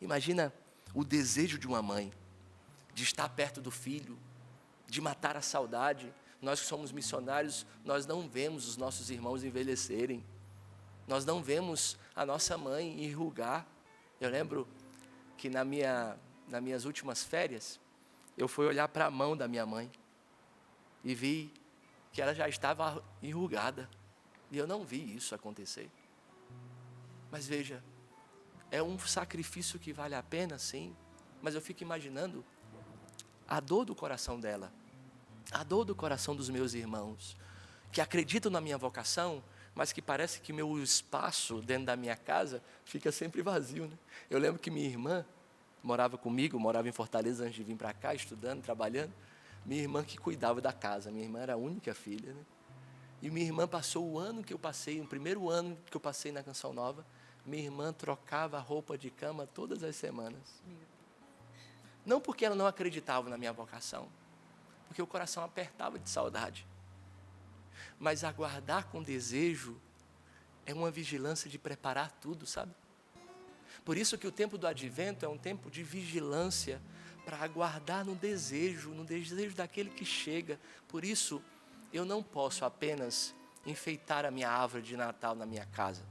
S4: Imagina o desejo de uma mãe, de estar perto do filho, de matar a saudade. Nós que somos missionários, nós não vemos os nossos irmãos envelhecerem, nós não vemos a nossa mãe enrugar. Eu lembro que nas minhas últimas férias, eu fui olhar para a mão da minha mãe, e vi que ela já estava enrugada, e eu não vi isso acontecer. Mas veja, é um sacrifício que vale a pena, sim, mas eu fico imaginando a dor do coração dela, a dor do coração dos meus irmãos, que acreditam na minha vocação, mas que parece que meu espaço dentro da minha casa fica sempre vazio, né? Eu lembro que minha irmã morava comigo, morava em Fortaleza antes de vir para cá, estudando, trabalhando. Minha irmã que cuidava da casa, minha irmã era a única filha, né? E minha irmã passou o ano que eu passei, o primeiro ano que eu passei na Canção Nova, minha irmã trocava a roupa de cama todas as semanas. Não porque ela não acreditava na minha vocação, porque o coração apertava de saudade. Mas aguardar com desejo é uma vigilância de preparar tudo, sabe? Por isso que o tempo do advento é um tempo de vigilância, para aguardar no desejo daquele que chega. Por isso, eu não posso apenas enfeitar a minha árvore de Natal na minha casa.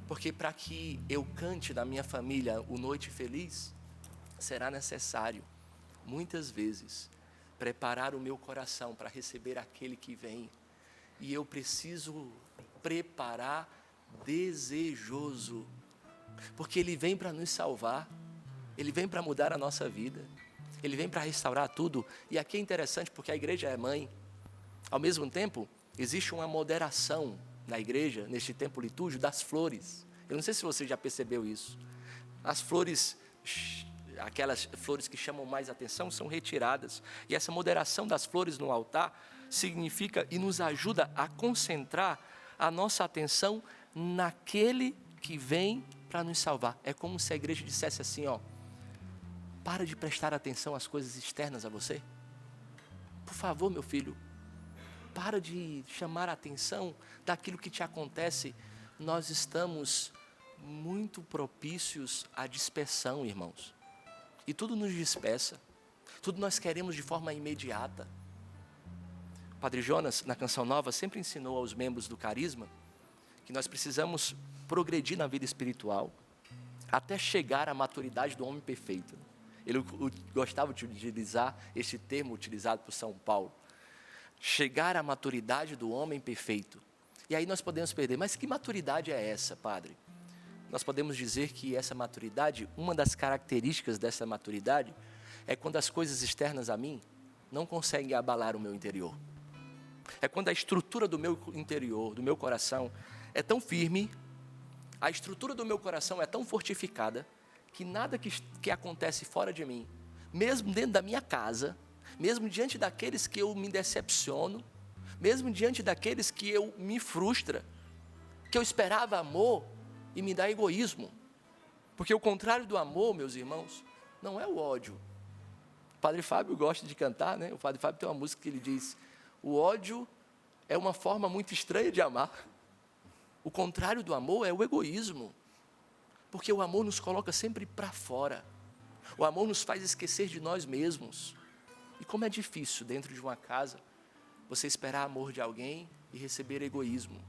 S4: Porque para que eu cante na minha família o Noite Feliz, será necessário, muitas vezes, preparar o meu coração para receber aquele que vem. E eu preciso preparar desejoso, porque Ele vem para nos salvar, Ele vem para mudar a nossa vida, Ele vem para restaurar tudo. E aqui é interessante porque a igreja é mãe. Ao mesmo tempo, existe uma moderação na igreja, neste tempo litúrgico, das flores. Eu não sei se você já percebeu isso. As flores, aquelas flores que chamam mais atenção, são retiradas. E essa moderação das flores no altar significa e nos ajuda a concentrar a nossa atenção naquele que vem para nos salvar. É como se a igreja dissesse assim, ó, para de prestar atenção às coisas externas a você. Por favor, meu filho, para de chamar a atenção daquilo que te acontece. Nós estamos muito propícios à dispersão, irmãos. E tudo nos dispersa. Tudo nós queremos de forma imediata. O Padre Jonas, na Canção Nova, sempre ensinou aos membros do Carisma que nós precisamos progredir na vida espiritual até chegar à maturidade do homem perfeito. Ele gostava de utilizar este termo utilizado por São Paulo. Chegar à maturidade do homem perfeito. E aí nós podemos perder. Mas que maturidade é essa, padre? nós podemos dizer que essa maturidade, uma das características dessa maturidade, é quando as coisas externas a mim não conseguem abalar o meu interior. É quando a estrutura do meu interior, do meu coração, é tão firme, a estrutura do meu coração é tão fortificada, que nada que acontece fora de mim, mesmo dentro da minha casa, mesmo diante daqueles que eu me decepciono, mesmo diante daqueles que eu me frustra, que eu esperava amor e me dá egoísmo. Porque o contrário do amor, meus irmãos, não é o ódio. O Padre Fábio gosta de cantar, né? O Padre Fábio tem uma música que ele diz: o ódio é uma forma muito estranha de amar. O contrário do amor é o egoísmo. Porque o amor nos coloca sempre para fora. O amor nos faz esquecer de nós mesmos. E como é difícil dentro de uma casa você esperar amor de alguém e receber egoísmo.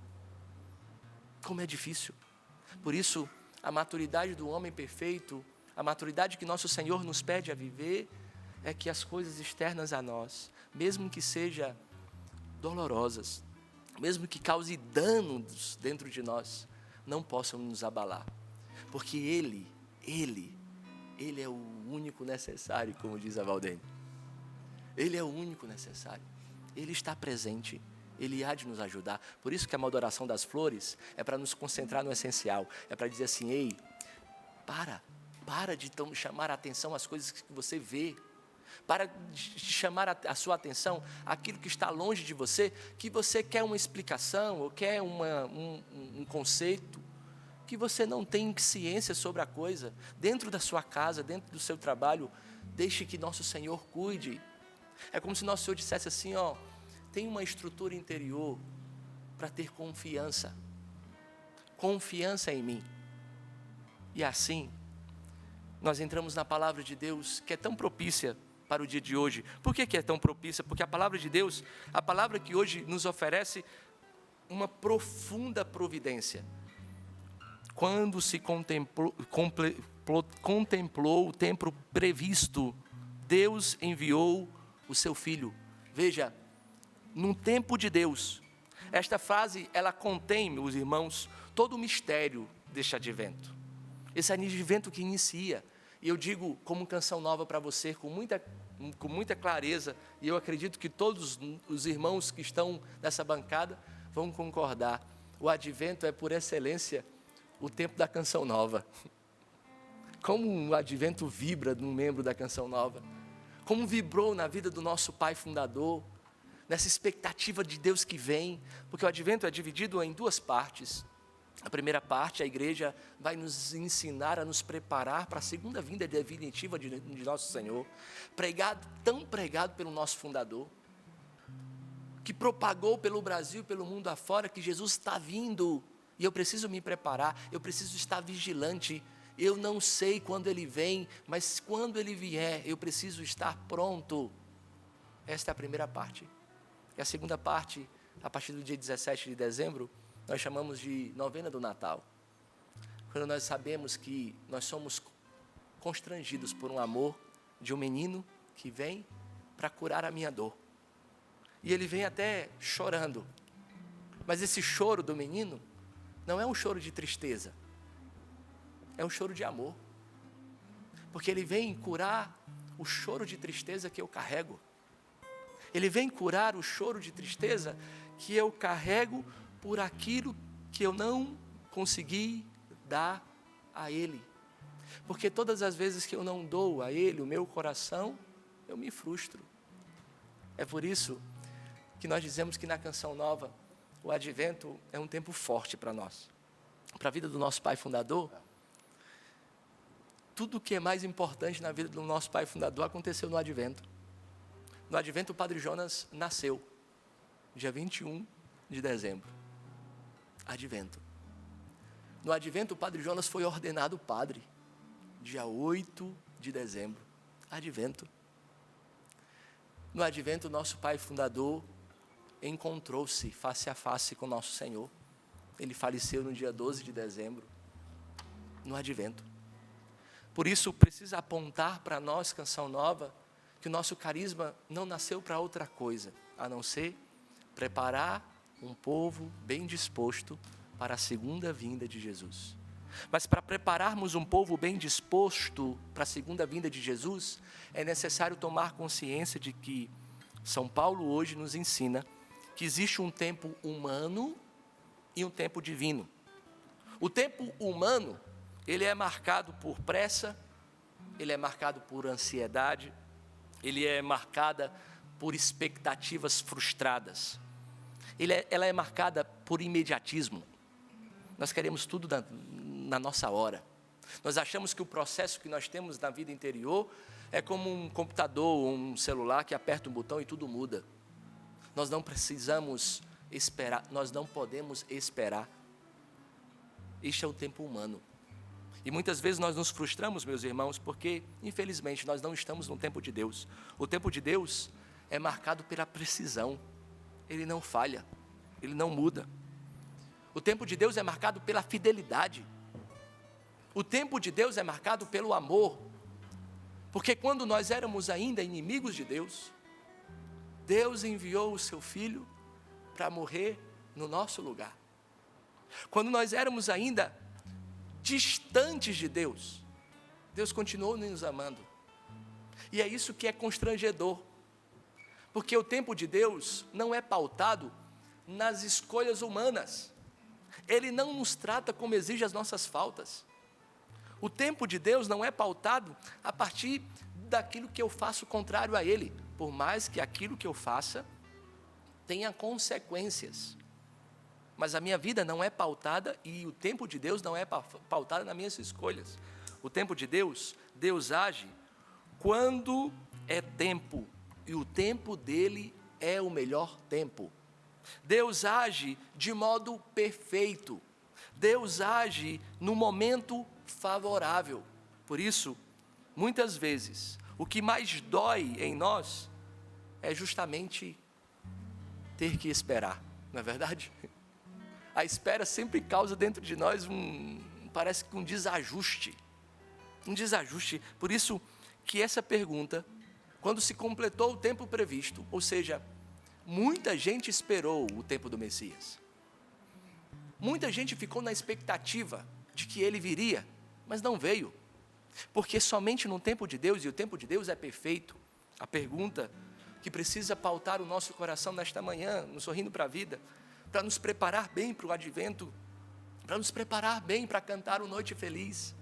S4: Como é difícil. Por isso, a maturidade do homem perfeito, a maturidade que nosso Senhor nos pede a viver, é que as coisas externas a nós, mesmo que sejam dolorosas, mesmo que cause danos dentro de nós, não possam nos abalar. Porque Ele é o único necessário, como diz a Valdene. Ele é o único necessário. Ele está presente. Ele há de nos ajudar. Por isso que a adoração das flores é para nos concentrar no essencial. É para dizer assim: ei, para de chamar a atenção às coisas que você vê. Para de chamar a sua atenção àquilo que está longe de você, que você quer uma explicação ou quer um conceito, que você não tem ciência sobre a coisa. Dentro da sua casa, dentro do seu trabalho, deixe que nosso Senhor cuide. É como se nosso Senhor dissesse assim: ó, tem uma estrutura interior para ter confiança em mim. E assim, nós entramos na palavra de Deus, que é tão propícia para o dia de hoje. Por que é tão propícia? Porque a palavra de Deus, a palavra que hoje nos oferece uma profunda providência. Quando se contemplou o tempo previsto, Deus enviou o seu Filho. Veja, num tempo de Deus. Esta frase, ela contém, meus irmãos, todo o mistério deste advento. Esse advento que inicia, e eu digo como canção nova para você, com muita clareza, e eu acredito que todos os irmãos que estão nessa bancada vão concordar. O advento é, por excelência, o tempo da canção nova. Como o advento vibra num membro da canção nova. Como vibrou na vida do nosso pai fundador, nessa expectativa de Deus que vem, porque o advento é dividido em duas partes. A primeira parte, a igreja vai nos ensinar a nos preparar para a segunda vinda definitiva de nosso Senhor, tão pregado pelo nosso fundador, que propagou pelo Brasil e pelo mundo afora que Jesus está vindo, e eu preciso me preparar, eu preciso estar vigilante. Eu não sei quando Ele vem, mas quando Ele vier, eu preciso estar pronto. Esta é a primeira parte. E a segunda parte, a partir do dia 17 de dezembro, nós chamamos de novena do Natal. Quando nós sabemos que nós somos constrangidos por um amor de um menino que vem para curar a minha dor. E ele vem até chorando. Mas esse choro do menino não é um choro de tristeza. É um choro de amor. Porque ele vem curar o choro de tristeza que eu carrego. Ele vem curar o choro de tristeza que eu carrego por aquilo que eu não consegui dar a Ele. Porque todas as vezes que eu não dou a Ele o meu coração, eu me frustro. É por isso que nós dizemos que na canção nova, o advento é um tempo forte para nós. Para a vida do nosso pai fundador, tudo o que é mais importante na vida do nosso pai fundador aconteceu no advento. No advento, o Padre Jonas nasceu, dia 21 de dezembro. Advento. No advento, o Padre Jonas foi ordenado padre, dia 8 de dezembro. Advento. No advento, nosso pai fundador encontrou-se face a face com nosso Senhor. Ele faleceu no dia 12 de dezembro, no advento. Por isso, precisa apontar para nós, Canção Nova, que o nosso carisma não nasceu para outra coisa, a não ser preparar um povo bem disposto para a segunda vinda de Jesus. Mas para prepararmos um povo bem disposto para a segunda vinda de Jesus, é necessário tomar consciência de que São Paulo hoje nos ensina que existe um tempo humano e um tempo divino. O tempo humano, ele é marcado por pressa, ele é marcado por ansiedade, ele é marcada por expectativas frustradas. Ela é marcada por imediatismo. Nós queremos tudo na nossa hora. Nós achamos que o processo que nós temos na vida interior é como um computador ou um celular que aperta um botão e tudo muda. Nós não precisamos esperar, nós não podemos esperar. Este é o tempo humano. E muitas vezes nós nos frustramos, meus irmãos, porque, infelizmente, nós não estamos no tempo de Deus. O tempo de Deus é marcado pela precisão. Ele não falha, ele não muda. O tempo de Deus é marcado pela fidelidade. O tempo de Deus é marcado pelo amor. Porque quando nós éramos ainda inimigos de Deus, Deus enviou o seu Filho para morrer no nosso lugar. Quando nós éramos ainda distantes de Deus, Deus continuou nos amando. E é isso que é constrangedor. Porque o tempo de Deus não é pautado nas escolhas humanas. Ele não nos trata como exige as nossas faltas. O tempo de Deus não é pautado a partir daquilo que eu faço contrário a Ele, por mais que aquilo que eu faça tenha consequências. Mas a minha vida não é pautada e o tempo de Deus não é pautado nas minhas escolhas. O tempo de Deus, Deus age quando é tempo, e o tempo dele é o melhor tempo. Deus age de modo perfeito. Deus age no momento favorável. Por isso, muitas vezes, o que mais dói em nós é justamente ter que esperar, não é verdade? A espera sempre causa dentro de nós parece que um desajuste. Por isso que essa pergunta, quando se completou o tempo previsto, ou seja, muita gente esperou o tempo do Messias. Muita gente ficou na expectativa de que ele viria, mas não veio. Porque somente no tempo de Deus, e o tempo de Deus é perfeito, a pergunta que precisa pautar o nosso coração nesta manhã, no Sorrindo para a Vida, para nos preparar bem para o advento, para nos preparar bem para cantar o Noite Feliz,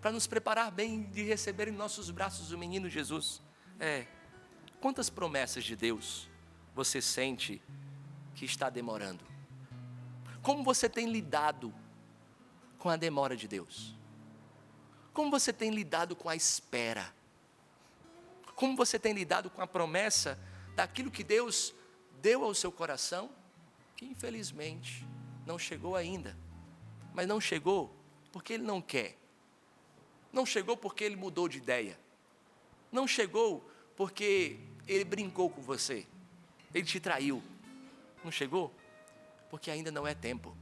S4: para nos preparar bem de receber em nossos braços o menino Jesus. Quantas promessas de Deus você sente que está demorando? Como você tem lidado com a demora de Deus? Como você tem lidado com a espera? Como você tem lidado com a promessa daquilo que Deus deu ao seu coração, que infelizmente não chegou ainda? Mas não chegou porque Ele não quer. Não chegou porque Ele mudou de ideia. Não chegou porque Ele brincou com você. Ele te traiu. Não chegou porque ainda não é tempo.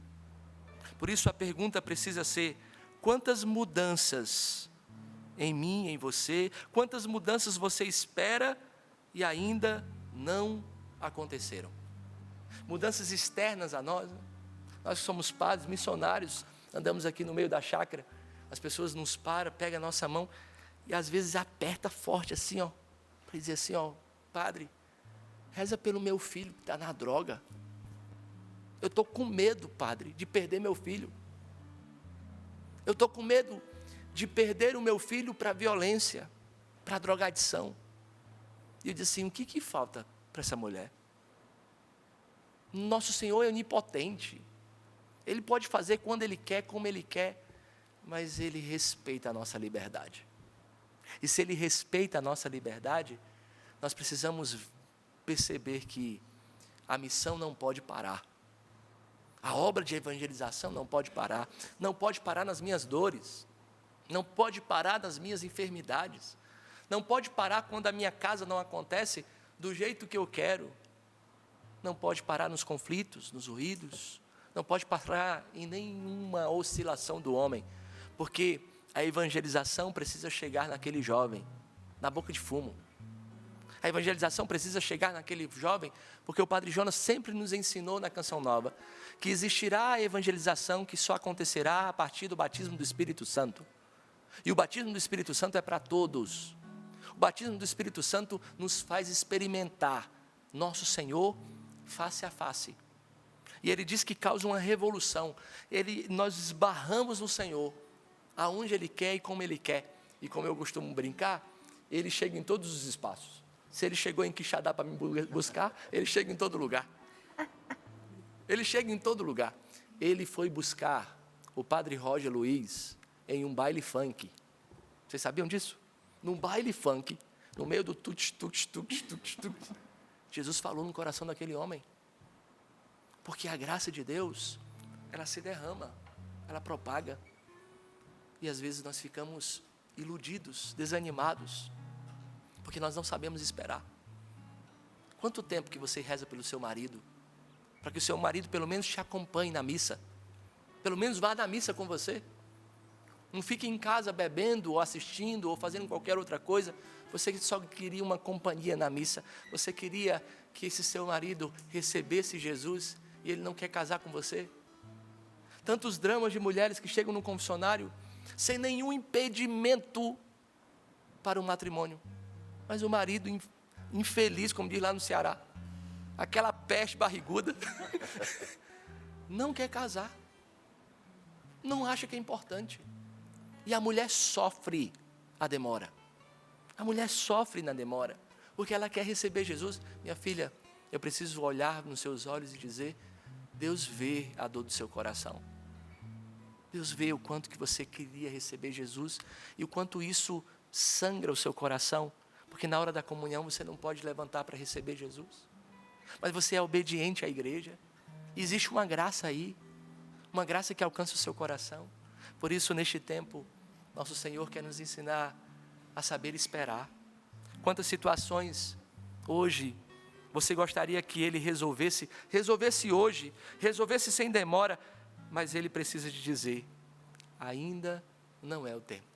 S4: Por isso a pergunta precisa ser: quantas mudanças em mim, em você, quantas mudanças você espera e ainda não aconteceram? Mudanças externas a nós. Nós somos padres, missionários, andamos aqui no meio da chácara, as pessoas nos param, pegam a nossa mão e às vezes aperta forte assim, para dizer assim, padre, reza pelo meu filho que está na droga. Eu estou com medo, padre, de perder meu filho. Eu estou com medo de perder o meu filho para a violência, para a drogadição. E eu disse assim, o que falta para essa mulher? Nosso Senhor é onipotente. Ele pode fazer quando Ele quer, como Ele quer, mas Ele respeita a nossa liberdade. E se Ele respeita a nossa liberdade, nós precisamos perceber que a missão não pode parar. A obra de evangelização não pode parar. Não pode parar nas minhas dores. Não pode parar nas minhas enfermidades. Não pode parar quando a minha casa não acontece do jeito que eu quero. Não pode parar nos conflitos, nos ruídos. Não pode parar em nenhuma oscilação do homem. Porque a evangelização precisa chegar naquele jovem, na boca de fumo. A evangelização precisa chegar naquele jovem, porque o Padre Jonas sempre nos ensinou na Canção Nova que existirá a evangelização que só acontecerá a partir do batismo do Espírito Santo. E o batismo do Espírito Santo é para todos. O batismo do Espírito Santo nos faz experimentar nosso Senhor face a face. E ele diz que causa uma revolução. Nós esbarramos no Senhor, aonde Ele quer e como Ele quer. E como eu costumo brincar, Ele chega em todos os espaços. Se Ele chegou em Quixadá para me buscar, Ele chega em todo lugar. Ele chega em todo lugar. Ele foi buscar o Padre Roger Luiz em um baile funk. Vocês sabiam disso? Num baile funk, no meio do tut. Jesus falou no coração daquele homem. Porque a graça de Deus, ela se derrama, ela propaga. E às vezes nós ficamos iludidos, desanimados, porque nós não sabemos esperar. Quanto tempo que você reza pelo seu marido, para que o seu marido pelo menos te acompanhe na missa, pelo menos vá na missa com você? Não fique em casa bebendo, ou assistindo, ou fazendo qualquer outra coisa. Você só queria uma companhia na missa, você queria que esse seu marido recebesse Jesus, e ele não quer casar com você. Tantos dramas de mulheres que chegam no confessionário sem nenhum impedimento para o matrimônio, mas o marido infeliz, como diz lá no Ceará, aquela peste barriguda, não quer casar, não acha que é importante, e a mulher sofre a demora, a mulher sofre na demora, porque ela quer receber Jesus. Minha filha, eu preciso olhar nos seus olhos e dizer: Deus vê a dor do seu coração. Deus vê o quanto que você queria receber Jesus e o quanto isso sangra o seu coração, porque na hora da comunhão você não pode levantar para receber Jesus, mas você é obediente à igreja. Existe uma graça aí, uma graça que alcança o seu coração. Por isso, neste tempo, nosso Senhor quer nos ensinar a saber esperar. Quantas situações hoje você gostaria que Ele resolvesse hoje, resolvesse sem demora, mas Ele precisa de dizer: ainda não é o tempo.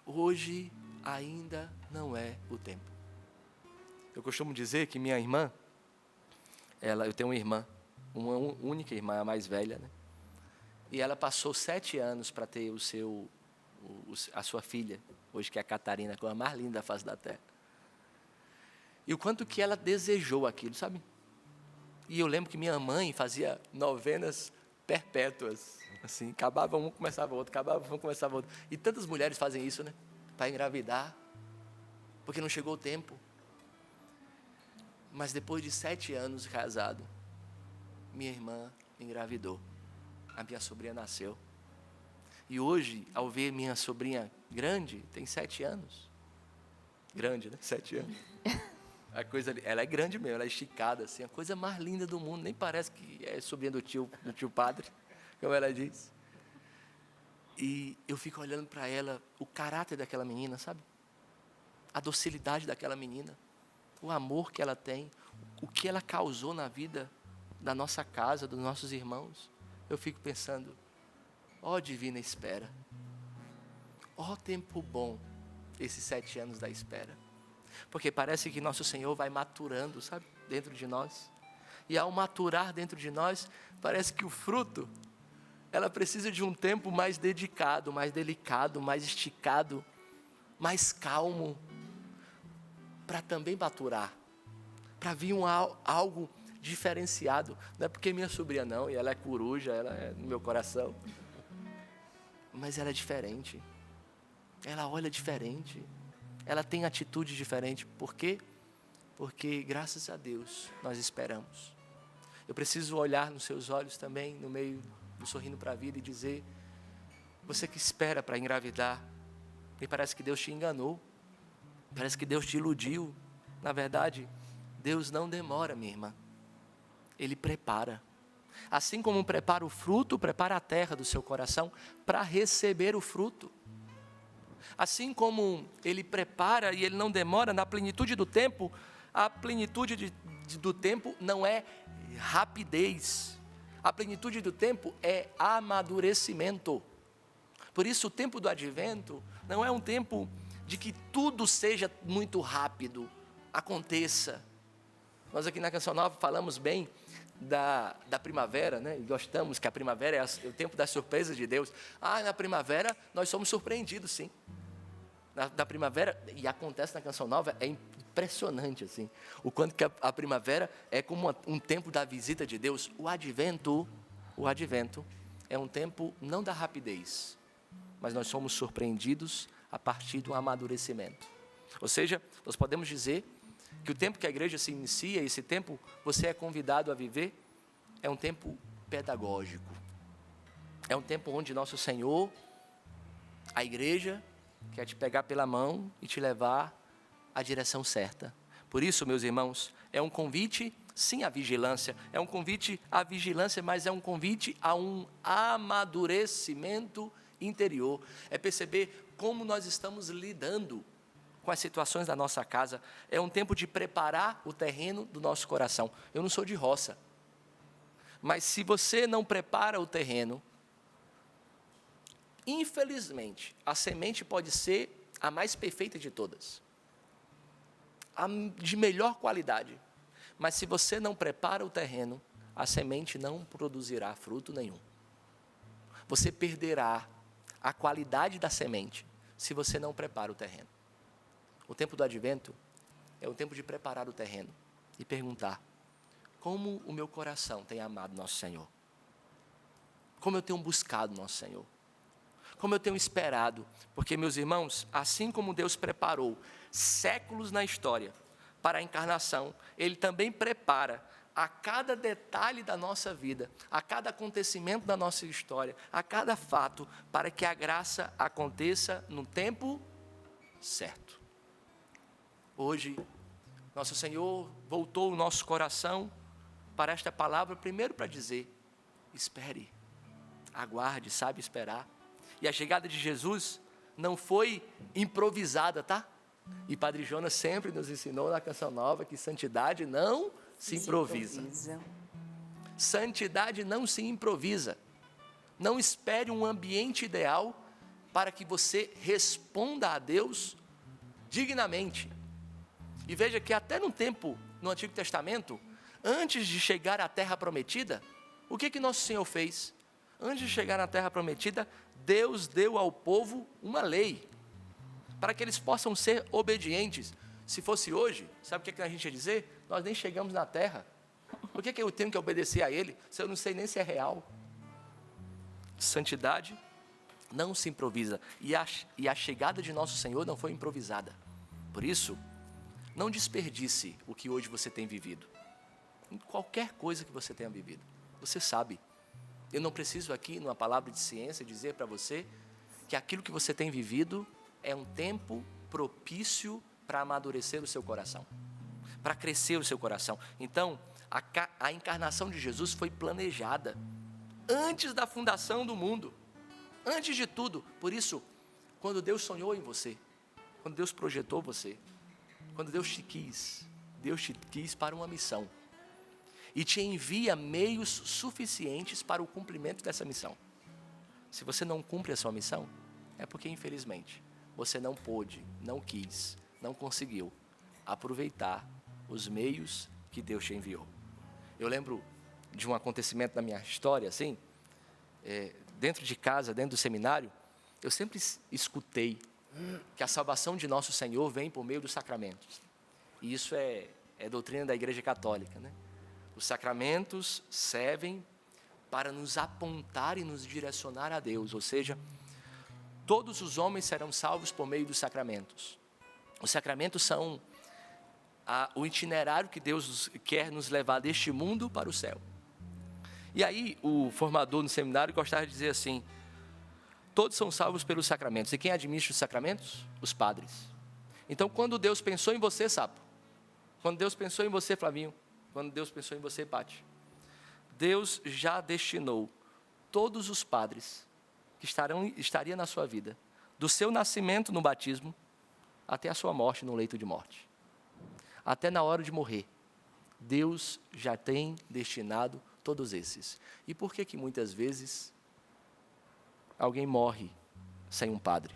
S4: Hoje ainda não é o tempo. Eu costumo dizer que minha irmã, eu tenho uma irmã, uma única irmã, a mais velha, né? E ela passou 7 anos para ter a sua filha, hoje que é a Catarina, a coisa mais linda da face da terra. E o quanto que ela desejou aquilo, sabe? E eu lembro que minha mãe fazia novenas perpétuas, assim, acabava um, começava outro, acabava um, começava outro. E tantas mulheres fazem isso, né? Para engravidar, porque não chegou o tempo. Mas depois de 7 anos casado, minha irmã engravidou. A minha sobrinha nasceu. E hoje, ao ver minha sobrinha grande, tem 7 anos. Grande, né? 7 anos. A coisa, ela é grande mesmo, ela é esticada, assim, a coisa mais linda do mundo. Nem parece que é sobrinha do tio padre, como ela diz. E eu fico olhando para ela, o caráter daquela menina, sabe? A docilidade daquela menina, o amor que ela tem, o que ela causou na vida da nossa casa, dos nossos irmãos. Eu fico pensando: ó divina espera, ó tempo bom, esses 7 anos da espera. Porque parece que nosso Senhor vai maturando, sabe, dentro de nós. E ao maturar dentro de nós, parece que o fruto, ela precisa de um tempo mais dedicado, mais delicado, mais esticado, mais calmo, para também maturar, para vir algo diferenciado. Não é porque minha sobrinha não, e ela é coruja, ela é no meu coração, mas ela é diferente, ela olha diferente, ela tem atitude diferente. Por quê? Porque graças a Deus nós esperamos. Eu preciso olhar nos seus olhos também, no meio do Sorrindo para a Vida, e dizer: você que espera para engravidar, e parece que Deus te enganou, parece que Deus te iludiu. Na verdade, Deus não demora, minha irmã. Ele prepara. Assim como prepara o fruto, prepara a terra do seu coração para receber o fruto. Assim como Ele prepara e Ele não demora, na plenitude do tempo, a plenitude do tempo não é rapidez. A plenitude do tempo é amadurecimento. Por isso o tempo do advento não é um tempo de que tudo seja muito rápido, aconteça. Nós aqui na Canção Nova falamos bem da primavera, né? E gostamos que a primavera é o tempo das surpresas de Deus. Na primavera nós somos surpreendidos, sim. Na primavera, e acontece na Canção Nova, é impressionante, assim, o quanto que a primavera é como um tempo da visita de Deus. O advento é um tempo não da rapidez, mas nós somos surpreendidos a partir do amadurecimento. Ou seja, nós podemos dizer que o tempo que a igreja se inicia, esse tempo você é convidado a viver, é um tempo pedagógico. É um tempo onde nosso Senhor, a igreja, quer te pegar pela mão e te levar à direção certa. Por isso, meus irmãos, é um convite, sim, à vigilância. É um convite à vigilância, mas é um convite a um amadurecimento interior. É perceber como nós estamos lidando com as situações da nossa casa. É um tempo de preparar o terreno do nosso coração. Eu não sou de roça, mas se você não prepara o terreno, infelizmente, a semente pode ser a mais perfeita de todas, a de melhor qualidade, mas se você não prepara o terreno, a semente não produzirá fruto nenhum. Você perderá a qualidade da semente se você não prepara o terreno. O tempo do advento é o tempo de preparar o terreno e perguntar: como o meu coração tem amado nosso Senhor? Como eu tenho buscado nosso Senhor? Como eu tenho esperado? Porque, meus irmãos, assim como Deus preparou séculos na história para a encarnação, Ele também prepara a cada detalhe da nossa vida, a cada acontecimento da nossa história, a cada fato, para que a graça aconteça no tempo certo. Hoje, nosso Senhor voltou o nosso coração para esta palavra, primeiro para dizer: espere, aguarde, sabe esperar. E a chegada de Jesus não foi improvisada, tá? E Padre Jonas sempre nos ensinou na Canção Nova que santidade não se improvisa. Santidade não se improvisa. Não espere um ambiente ideal para que você responda a Deus dignamente. E veja que até no Antigo Testamento, antes de chegar à terra prometida, o que nosso Senhor fez? Antes de chegar na terra prometida, Deus deu ao povo uma lei, para que eles possam ser obedientes. Se fosse hoje, sabe o que a gente ia dizer? Nós nem chegamos na terra. Por que eu tenho que obedecer a Ele, se eu não sei nem se é real? Santidade não se improvisa, e a chegada de nosso Senhor não foi improvisada. Por isso, não desperdice o que hoje você tem vivido. Em qualquer coisa que você tenha vivido, você sabe. Eu não preciso aqui, numa palavra de ciência, dizer para você que aquilo que você tem vivido é um tempo propício para amadurecer o seu coração, para crescer o seu coração. Então, a encarnação de Jesus foi planejada antes da fundação do mundo, antes de tudo. Por isso, quando Deus sonhou em você, quando Deus projetou você, quando Deus te quis para uma missão e te envia meios suficientes para o cumprimento dessa missão. Se você não cumpre a sua missão, é porque, infelizmente, você não pôde, não quis, não conseguiu aproveitar os meios que Deus te enviou. Eu lembro de um acontecimento na minha história, assim, dentro de casa, dentro do seminário, eu sempre escutei que a salvação de nosso Senhor vem por meio dos sacramentos. E isso é doutrina da Igreja Católica, né? Os sacramentos servem para nos apontar e nos direcionar a Deus, ou seja, todos os homens serão salvos por meio dos sacramentos. Os sacramentos são o itinerário que Deus quer nos levar deste mundo para o céu. E aí o formador no seminário gostava de dizer assim: todos são salvos pelos sacramentos. E quem administra os sacramentos? Os padres. Então, quando Deus pensou em você, Sapo, quando Deus pensou em você, Flavinho, quando Deus pensou em você, Pati, Deus já destinou todos os padres que estariam na sua vida, do seu nascimento no batismo até a sua morte no leito de morte. Até na hora de morrer, Deus já tem destinado todos esses. E por que muitas vezes alguém morre sem um padre?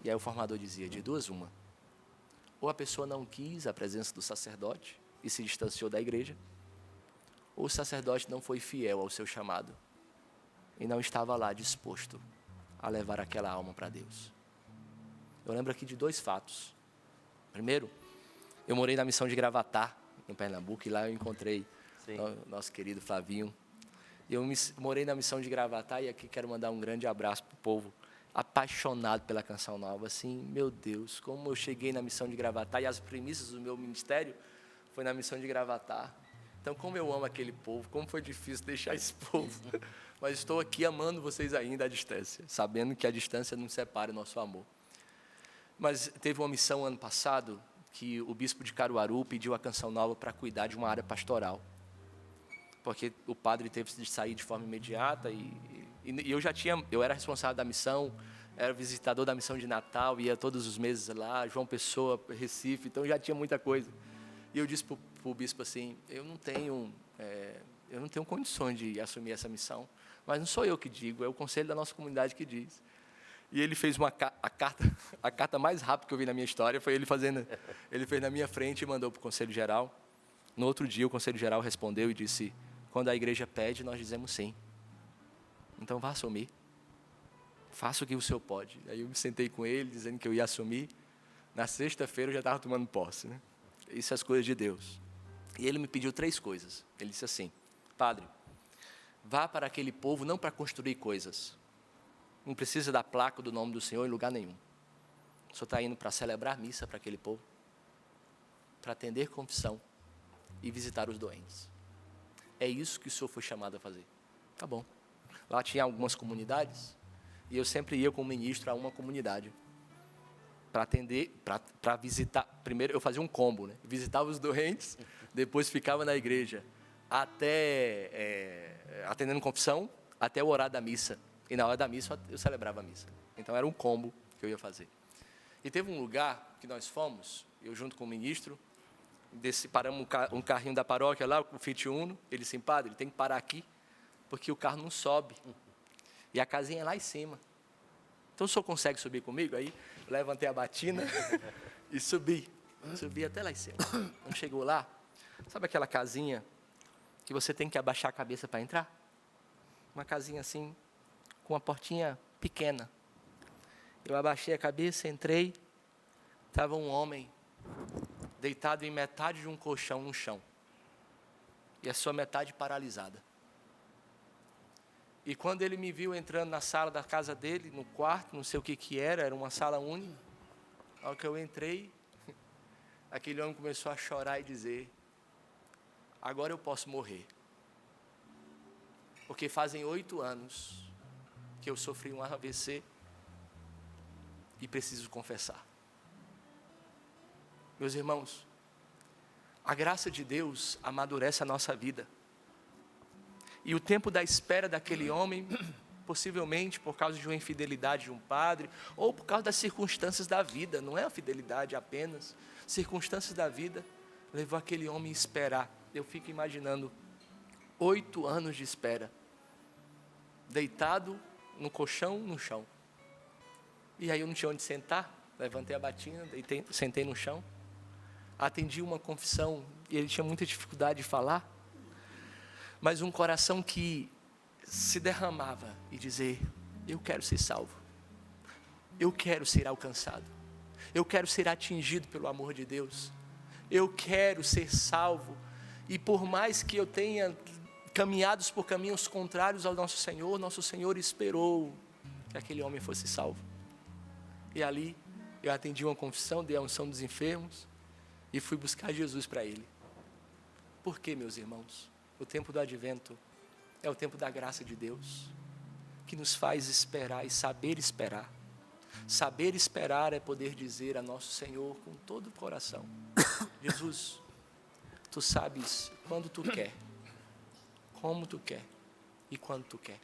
S4: E aí o formador dizia, de duas uma, ou a pessoa não quis a presença do sacerdote e se distanciou da igreja, ou o sacerdote não foi fiel ao seu chamado e não estava lá disposto a levar aquela alma para Deus. Eu lembro aqui de dois fatos. Primeiro, eu morei na missão de Gravatá, em Pernambuco, e lá eu encontrei nosso querido Flavinho. Eu morei na missão de Gravatá e aqui quero mandar um grande abraço para o povo apaixonado pela Canção Nova. Assim, meu Deus, como eu cheguei na missão de Gravatá e as primícias do meu ministério foi na missão de Gravatá. Então, como eu amo aquele povo, como foi difícil deixar esse povo. Mas estou aqui amando vocês ainda à distância, sabendo que a distância não separa o nosso amor. Mas teve uma missão ano passado que o bispo de Caruaru pediu a Canção Nova para cuidar de uma área pastoral. Porque o padre teve de sair de forma imediata e eu era responsável da missão, era visitador da missão de Natal, ia todos os meses lá, João Pessoa, Recife, então já tinha muita coisa. E eu disse para o bispo assim, eu não tenho condições de assumir essa missão, mas não sou eu que digo, é o conselho da nossa comunidade que diz. E ele fez a carta mais rápida que eu vi na minha história, foi ele fez na minha frente e mandou para o Conselho Geral. No outro dia, o Conselho Geral respondeu e disse, quando a igreja pede, nós dizemos sim. Então, vá assumir. Faça o que o senhor pode. Aí eu me sentei com ele, dizendo que eu ia assumir. Na sexta-feira, eu já estava tomando posse, né? Isso é as coisas de Deus. E ele me pediu 3 coisas. Ele disse assim, padre, vá para aquele povo não para construir coisas. Não precisa da placa do nome do Senhor em lugar nenhum. O senhor está indo para celebrar missa para aquele povo, para atender confissão e visitar os doentes. É isso que o senhor foi chamado a fazer. Tá bom. Lá tinha algumas comunidades e eu sempre ia como ministro a uma comunidade para atender, para visitar. Primeiro eu fazia um combo, né? Visitava os doentes, depois ficava na igreja até atendendo confissão, até o horário da missa. E na hora da missa eu celebrava a missa. Então era um combo que eu ia fazer. E teve um lugar que nós fomos, eu junto com o ministro, paramos um carrinho da paróquia lá, o Fiat Uno, ele disse, padre, tem que parar aqui, porque o carro não sobe. E a casinha é lá em cima. Então o senhor consegue subir comigo? Aí eu levantei a batina e subi até lá em cima. Quando chegou lá, sabe aquela casinha que você tem que abaixar a cabeça para entrar? Uma casinha assim, com uma portinha pequena. Eu abaixei a cabeça, entrei, estava um homem deitado em metade de um colchão no chão, e a sua metade paralisada. E quando ele me viu entrando na sala da casa dele, no quarto, não sei o que era uma sala única, ao que eu entrei, aquele homem começou a chorar e dizer, agora eu posso morrer, porque fazem 8 anos que eu sofri um AVC e preciso confessar. Meus irmãos, a graça de Deus amadurece a nossa vida. E o tempo da espera daquele homem, possivelmente por causa de uma infidelidade de um padre, ou por causa das circunstâncias da vida, não é a fidelidade apenas, circunstâncias da vida, levou aquele homem a esperar. Eu fico imaginando 8 anos de espera, deitado no colchão, no chão. E aí eu não tinha onde sentar, levantei a batina, sentei no chão, atendi uma confissão e ele tinha muita dificuldade de falar, mas um coração que se derramava e dizer, eu quero ser salvo, eu quero ser alcançado, eu quero ser atingido pelo amor de Deus, eu quero ser salvo, e por mais que eu tenha caminhados por caminhos contrários ao nosso Senhor esperou que aquele homem fosse salvo. E ali eu atendi uma confissão, dei a unção dos enfermos e fui buscar Jesus para ele. Por quê, meus irmãos? O tempo do advento é o tempo da graça de Deus, que nos faz esperar e saber esperar. Saber esperar é poder dizer a nosso Senhor com todo o coração, Jesus, tu sabes quando tu quer, como tu quer e quando tu quer.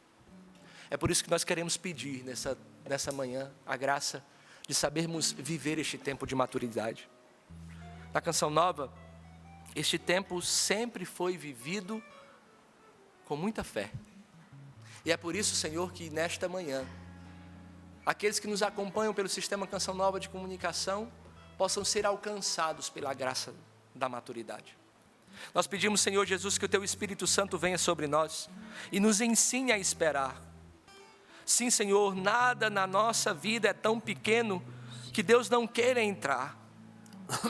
S4: É por isso que nós queremos pedir nessa manhã a graça de sabermos viver este tempo de maturidade. Na Canção Nova, este tempo sempre foi vivido com muita fé. E é por isso, Senhor, que nesta manhã aqueles que nos acompanham pelo Sistema Canção Nova de Comunicação, possam ser alcançados pela graça da maturidade. Nós pedimos, Senhor Jesus, que o Teu Espírito Santo venha sobre nós e nos ensine a esperar. Sim, Senhor, nada na nossa vida é tão pequeno que Deus não queira entrar.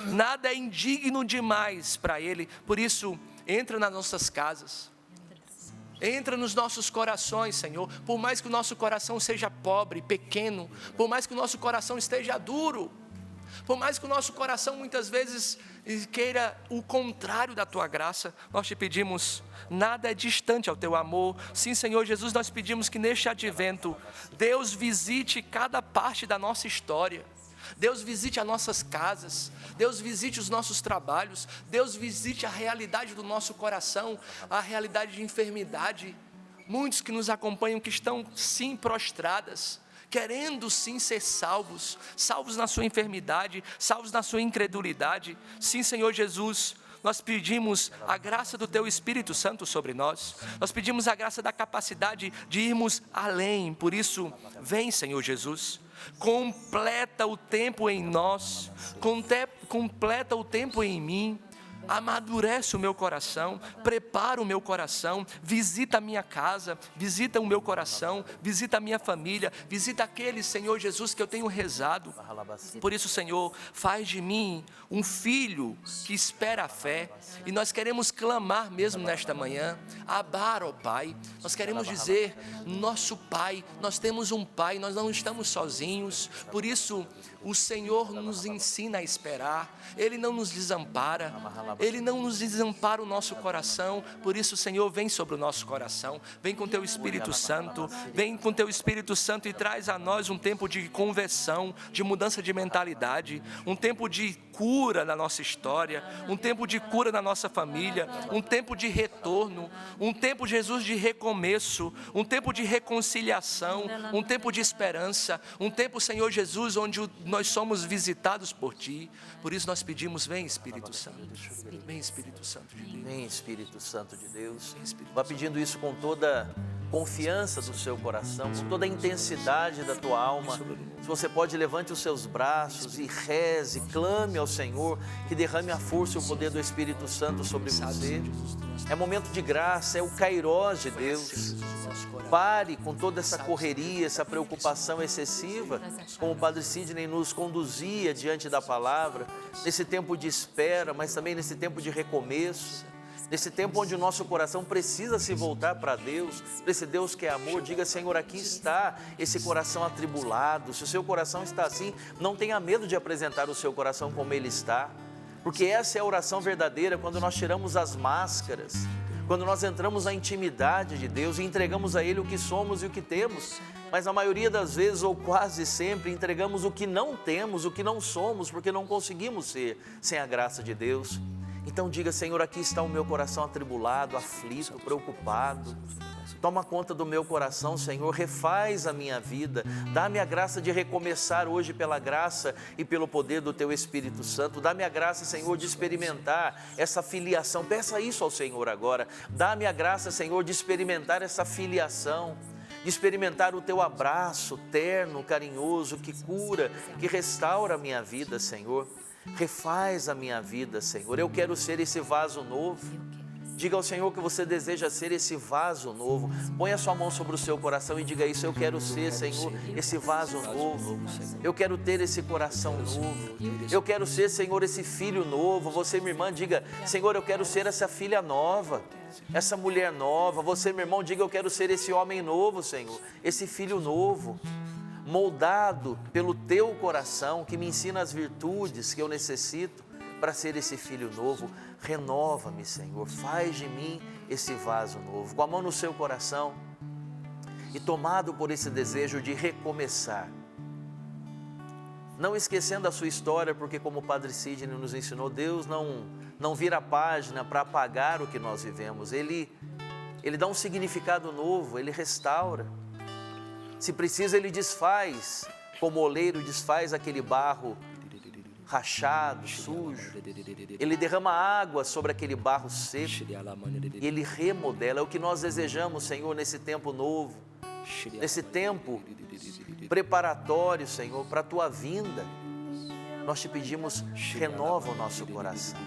S4: Nada é indigno demais para Ele. Por isso, entra nas nossas casas. Entra nos nossos corações, Senhor. Por mais que o nosso coração seja pobre, pequeno, por mais que o nosso coração esteja duro, por mais que o nosso coração muitas vezes queira o contrário da Tua graça, nós te pedimos, nada é distante ao Teu amor. Sim, Senhor Jesus, nós pedimos que neste advento, Deus visite cada parte da nossa história. Deus visite as nossas casas, Deus visite os nossos trabalhos, Deus visite a realidade do nosso coração, a realidade de enfermidade. Muitos que nos acompanham que estão sim prostradas, querendo sim ser salvos, salvos na sua enfermidade, salvos na sua incredulidade. Sim, Senhor Jesus, nós pedimos a graça do Teu Espírito Santo sobre nós, nós pedimos a graça da capacidade de irmos além. Por isso, vem, Senhor Jesus, completa o tempo em nós, completa o tempo em mim, amadurece o meu coração, prepara o meu coração, visita a minha casa, visita o meu coração, visita a minha família, visita aqueles, Senhor Jesus, que eu tenho rezado. Por isso, Senhor, faz de mim um filho que espera a fé, e nós queremos clamar mesmo nesta manhã, Abar, ó Pai, nós queremos dizer, nosso Pai, nós temos um Pai, nós não estamos sozinhos. Por isso, o Senhor nos ensina a esperar, Ele não nos desampara, Ele não nos desampara o nosso coração. Por isso, Senhor, vem sobre o nosso coração, vem com Teu Espírito Santo, vem com Teu Espírito Santo e traz a nós um tempo de conversão, de mudança de mentalidade, um tempo de cura na nossa história, um tempo de cura na nossa família, um tempo de retorno, um tempo, Jesus, de recomeço, um tempo de reconciliação, um tempo de esperança, um tempo, Senhor Jesus, onde nós somos visitados por Ti. Por isso nós pedimos, vem Espírito Santo, vem Espírito Santo de Deus.
S2: Vem Espírito Santo de Deus. Vá pedindo isso com toda confiança do seu coração, com toda a intensidade da tua alma. Se você pode, levante os seus braços e reze, clame ao Senhor, que derrame a força e o poder do Espírito Santo sobre você. É momento de graça, é o Kairós de Deus. Pare com toda essa correria, essa preocupação excessiva, como o Padre Sidney nos conduzia diante da palavra, nesse tempo de espera, mas também nesse tempo de recomeço, nesse tempo onde o nosso coração precisa se voltar para Deus, para esse Deus que é amor. Diga, Senhor, aqui está esse coração atribulado. Se o seu coração está assim, não tenha medo de apresentar o seu coração como ele está, porque essa é a oração verdadeira, quando nós tiramos as máscaras, quando nós entramos na intimidade de Deus e entregamos a Ele o que somos e o que temos. Mas a maioria das vezes, ou quase sempre, entregamos o que não temos, o que não somos, porque não conseguimos ser sem a graça de Deus. Então diga, Senhor, aqui está o meu coração atribulado, aflito, preocupado. Toma conta do meu coração, Senhor, refaz a minha vida, dá-me a graça de recomeçar hoje pela graça e pelo poder do Teu Espírito Santo. Dá-me a graça, Senhor, de experimentar essa filiação. Peça isso ao Senhor agora. Dá-me a graça, Senhor, de experimentar essa filiação, de experimentar o Teu abraço terno, carinhoso, que cura, que restaura a minha vida, Senhor. Refaz a minha vida, Senhor. Eu quero ser esse vaso novo. Diga ao Senhor que você deseja ser esse vaso novo. Põe a sua mão sobre o seu coração e diga isso: eu quero ser, Senhor, esse vaso novo. Eu quero ter esse coração novo. Eu quero ser, Senhor, esse filho novo. Você, minha irmã, diga: Senhor, eu quero ser essa filha nova, essa mulher nova. Você, meu irmão, diga: eu quero ser esse homem novo, Senhor, esse filho novo, moldado pelo Teu coração, que me ensina as virtudes que eu necessito para ser esse filho novo. Renova-me, Senhor, faz de mim esse vaso novo. Com a mão no seu coração e tomado por esse desejo de recomeçar, não esquecendo a sua história, porque como o Padre Sidney nos ensinou, Deus não vira a página para apagar o que nós vivemos. Ele dá um significado novo, Ele restaura. Se precisa, Ele desfaz, como o oleiro desfaz aquele barro rachado, sujo. Ele derrama água sobre aquele barro seco e Ele remodela. É o que nós desejamos, Senhor, nesse tempo novo, nesse tempo preparatório, Senhor, para a Tua vinda, nós te pedimos, renova o nosso coração.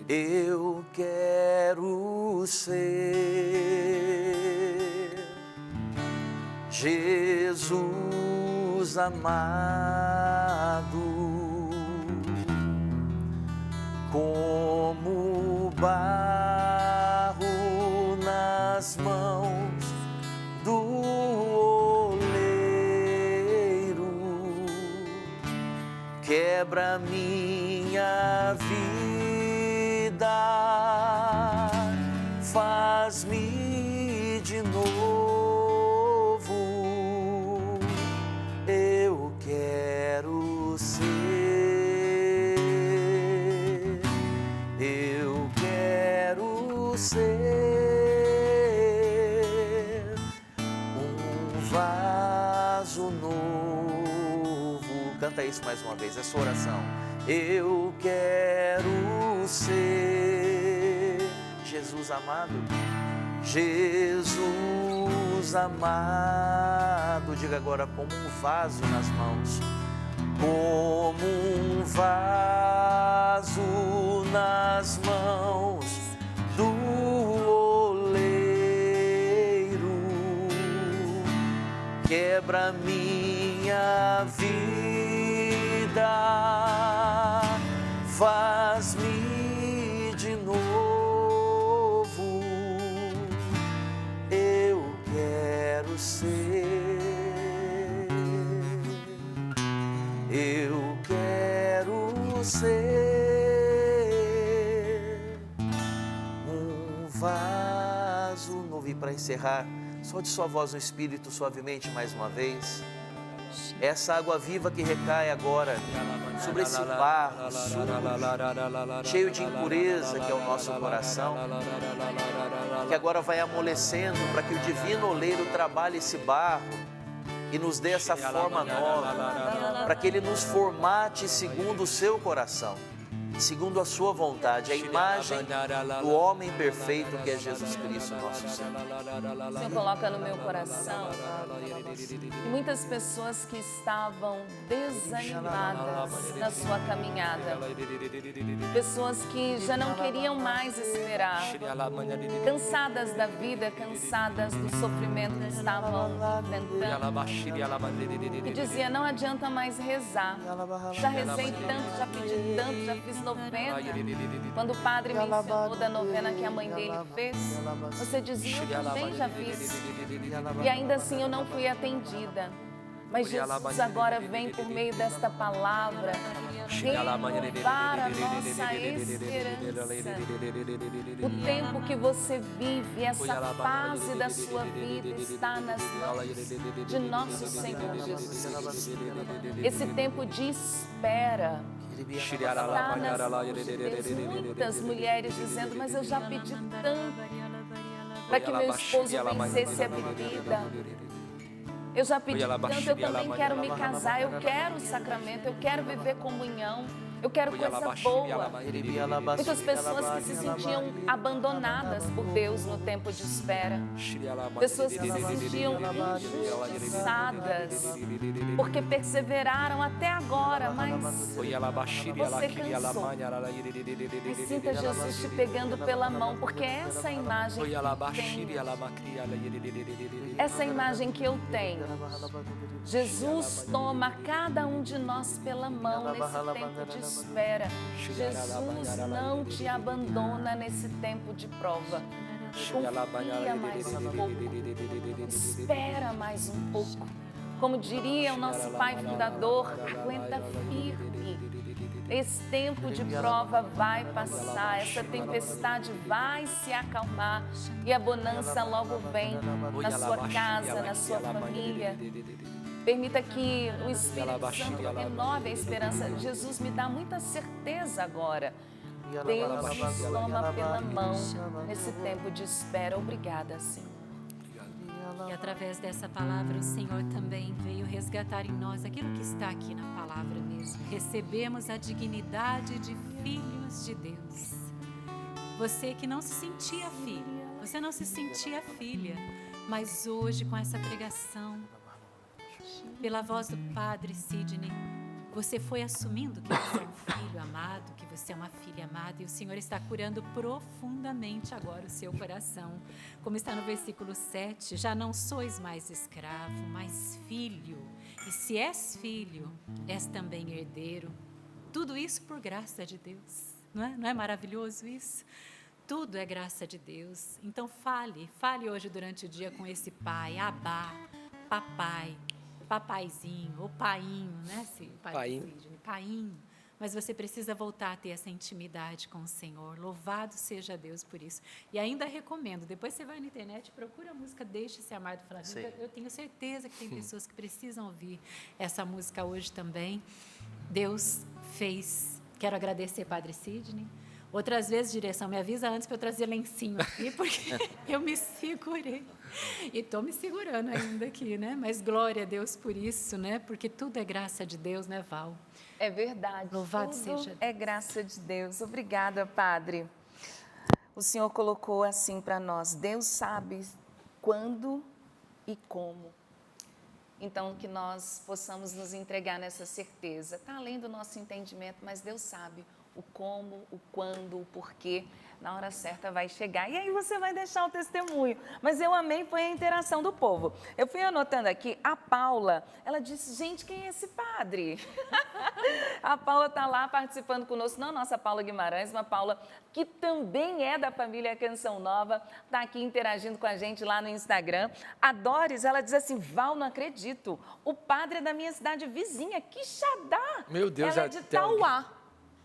S2: Eu quero ser Jesus amado, como barro nas mãos do oleiro, quebra minha vida, faz-me de novo. Eu quero ser, eu quero ser um vaso novo. Canta isso mais uma vez, essa oração. Eu quero ser Jesus amado, Jesus amado. Diga agora, como um vaso nas mãos, como um vaso nas mãos do oleiro, quebra minha vida, faz-me de novo. Eu quero ser, eu quero ser um vaso novo. E para encerrar, solte sua voz no Espírito suavemente mais uma vez. Essa água viva que recai agora sobre esse barro sujo, cheio de impureza que é o nosso coração, que agora vai amolecendo para que o divino oleiro trabalhe esse barro e nos dê essa forma nova, para que ele nos formate segundo o seu coração, segundo a sua vontade, a imagem do homem perfeito que é Jesus Cristo, nosso Senhor.
S5: O Senhor coloca no meu coração muitas pessoas que estavam desanimadas na sua caminhada, pessoas que já não queriam mais esperar, cansadas da vida, cansadas do sofrimento que estavam enfrentando, e dizia, não adianta mais rezar, já rezei tanto, já pedi tanto, já fiz novena. Quando o padre me ensinou da novena que a mãe dele fez, você dizia, eu também já fiz, e ainda assim eu não fui atendida. Mas Jesus agora vem por meio desta palavra renovar a nossa esperança. O tempo que você vive, essa fase da sua vida está nas mãos de nosso Senhor Jesus Cristo. Esse tempo de espera está nas mãos de Deus. Muitas mulheres dizendo, mas eu já pedi tanto para que meu esposo vencesse a bebida. Eu já pedi tanto, eu também quero me casar, eu quero o sacramento, eu quero viver comunhão, eu quero coisa boa. Muitas pessoas que se sentiam abandonadas por Deus no tempo de espera. Pessoas que se sentiam injustiçadas porque perseveraram até agora, mas você cansou. E sinta Jesus te pegando pela mão, porque essa é a imagem que eu tenho. Essa imagem que eu tenho. Jesus toma cada um de nós pela mão nesse tempo de espera. Jesus não te abandona nesse tempo de prova. Confia mais um pouco. Espera mais um pouco. Como diria o nosso Pai Fundador, aguenta firme. Esse tempo de prova vai passar, essa tempestade vai se acalmar e a bonança logo vem na sua casa, na sua família. Permita que o Espírito Santo renove a esperança. Jesus me dá muita certeza agora. Deus nos toma pela mão nesse tempo de espera. Obrigada, Senhor.
S1: E através dessa palavra o Senhor também veio resgatar em nós aquilo que está aqui na palavra mesmo. Recebemos a dignidade de filhos de Deus. Você que não se sentia filho, você não se sentia filha, Mas hoje, com essa pregação, pela voz do Padre Sidney, você foi assumindo que você é um filho amado, que você é uma filha amada, e o Senhor está curando profundamente agora o seu coração. Como está no versículo 7, já não sois mais escravo, mas filho. E se és filho, és também herdeiro. Tudo isso por graça de Deus. Não é maravilhoso isso? Tudo é graça de Deus. Então fale hoje durante o dia com esse pai, Abá, papai, papaizinho, ou painho, né? Painho. Mas você precisa voltar a ter essa intimidade com o Senhor. Louvado seja Deus por isso. E ainda recomendo, depois você vai na internet, procura a música Deixe-se Amar do Flavinho. Eu tenho certeza que tem pessoas que precisam ouvir essa música hoje também. Deus fez. Quero agradecer, Padre Sidney. Outras vezes, direção, me avisa antes para eu trazer lencinho aqui, porque eu me segurei. E estou me segurando ainda aqui, né? Mas glória a Deus por isso, né? Porque tudo é graça de Deus, né, Val?
S5: É verdade.
S1: Louvado
S5: tudo
S1: seja Deus.
S5: É graça de Deus. Obrigada, Padre. O Senhor colocou assim para nós: Deus sabe quando e como. Então, que nós possamos nos entregar nessa certeza. Está além do nosso entendimento, mas Deus sabe o como, o quando, o porquê. Na hora certa vai chegar. E aí você vai deixar o testemunho. Mas eu amei, foi a interação do povo. Eu fui anotando aqui, a Paula, ela disse, gente, quem é esse padre? A Paula está lá participando conosco, não a nossa Paula Guimarães, uma Paula que também é da família Canção Nova, está aqui interagindo com a gente lá no Instagram. A Doris, ela diz assim, Val, não acredito, o padre é da minha cidade vizinha, Quixadá.
S4: Meu Deus,
S5: ela é de Tauá.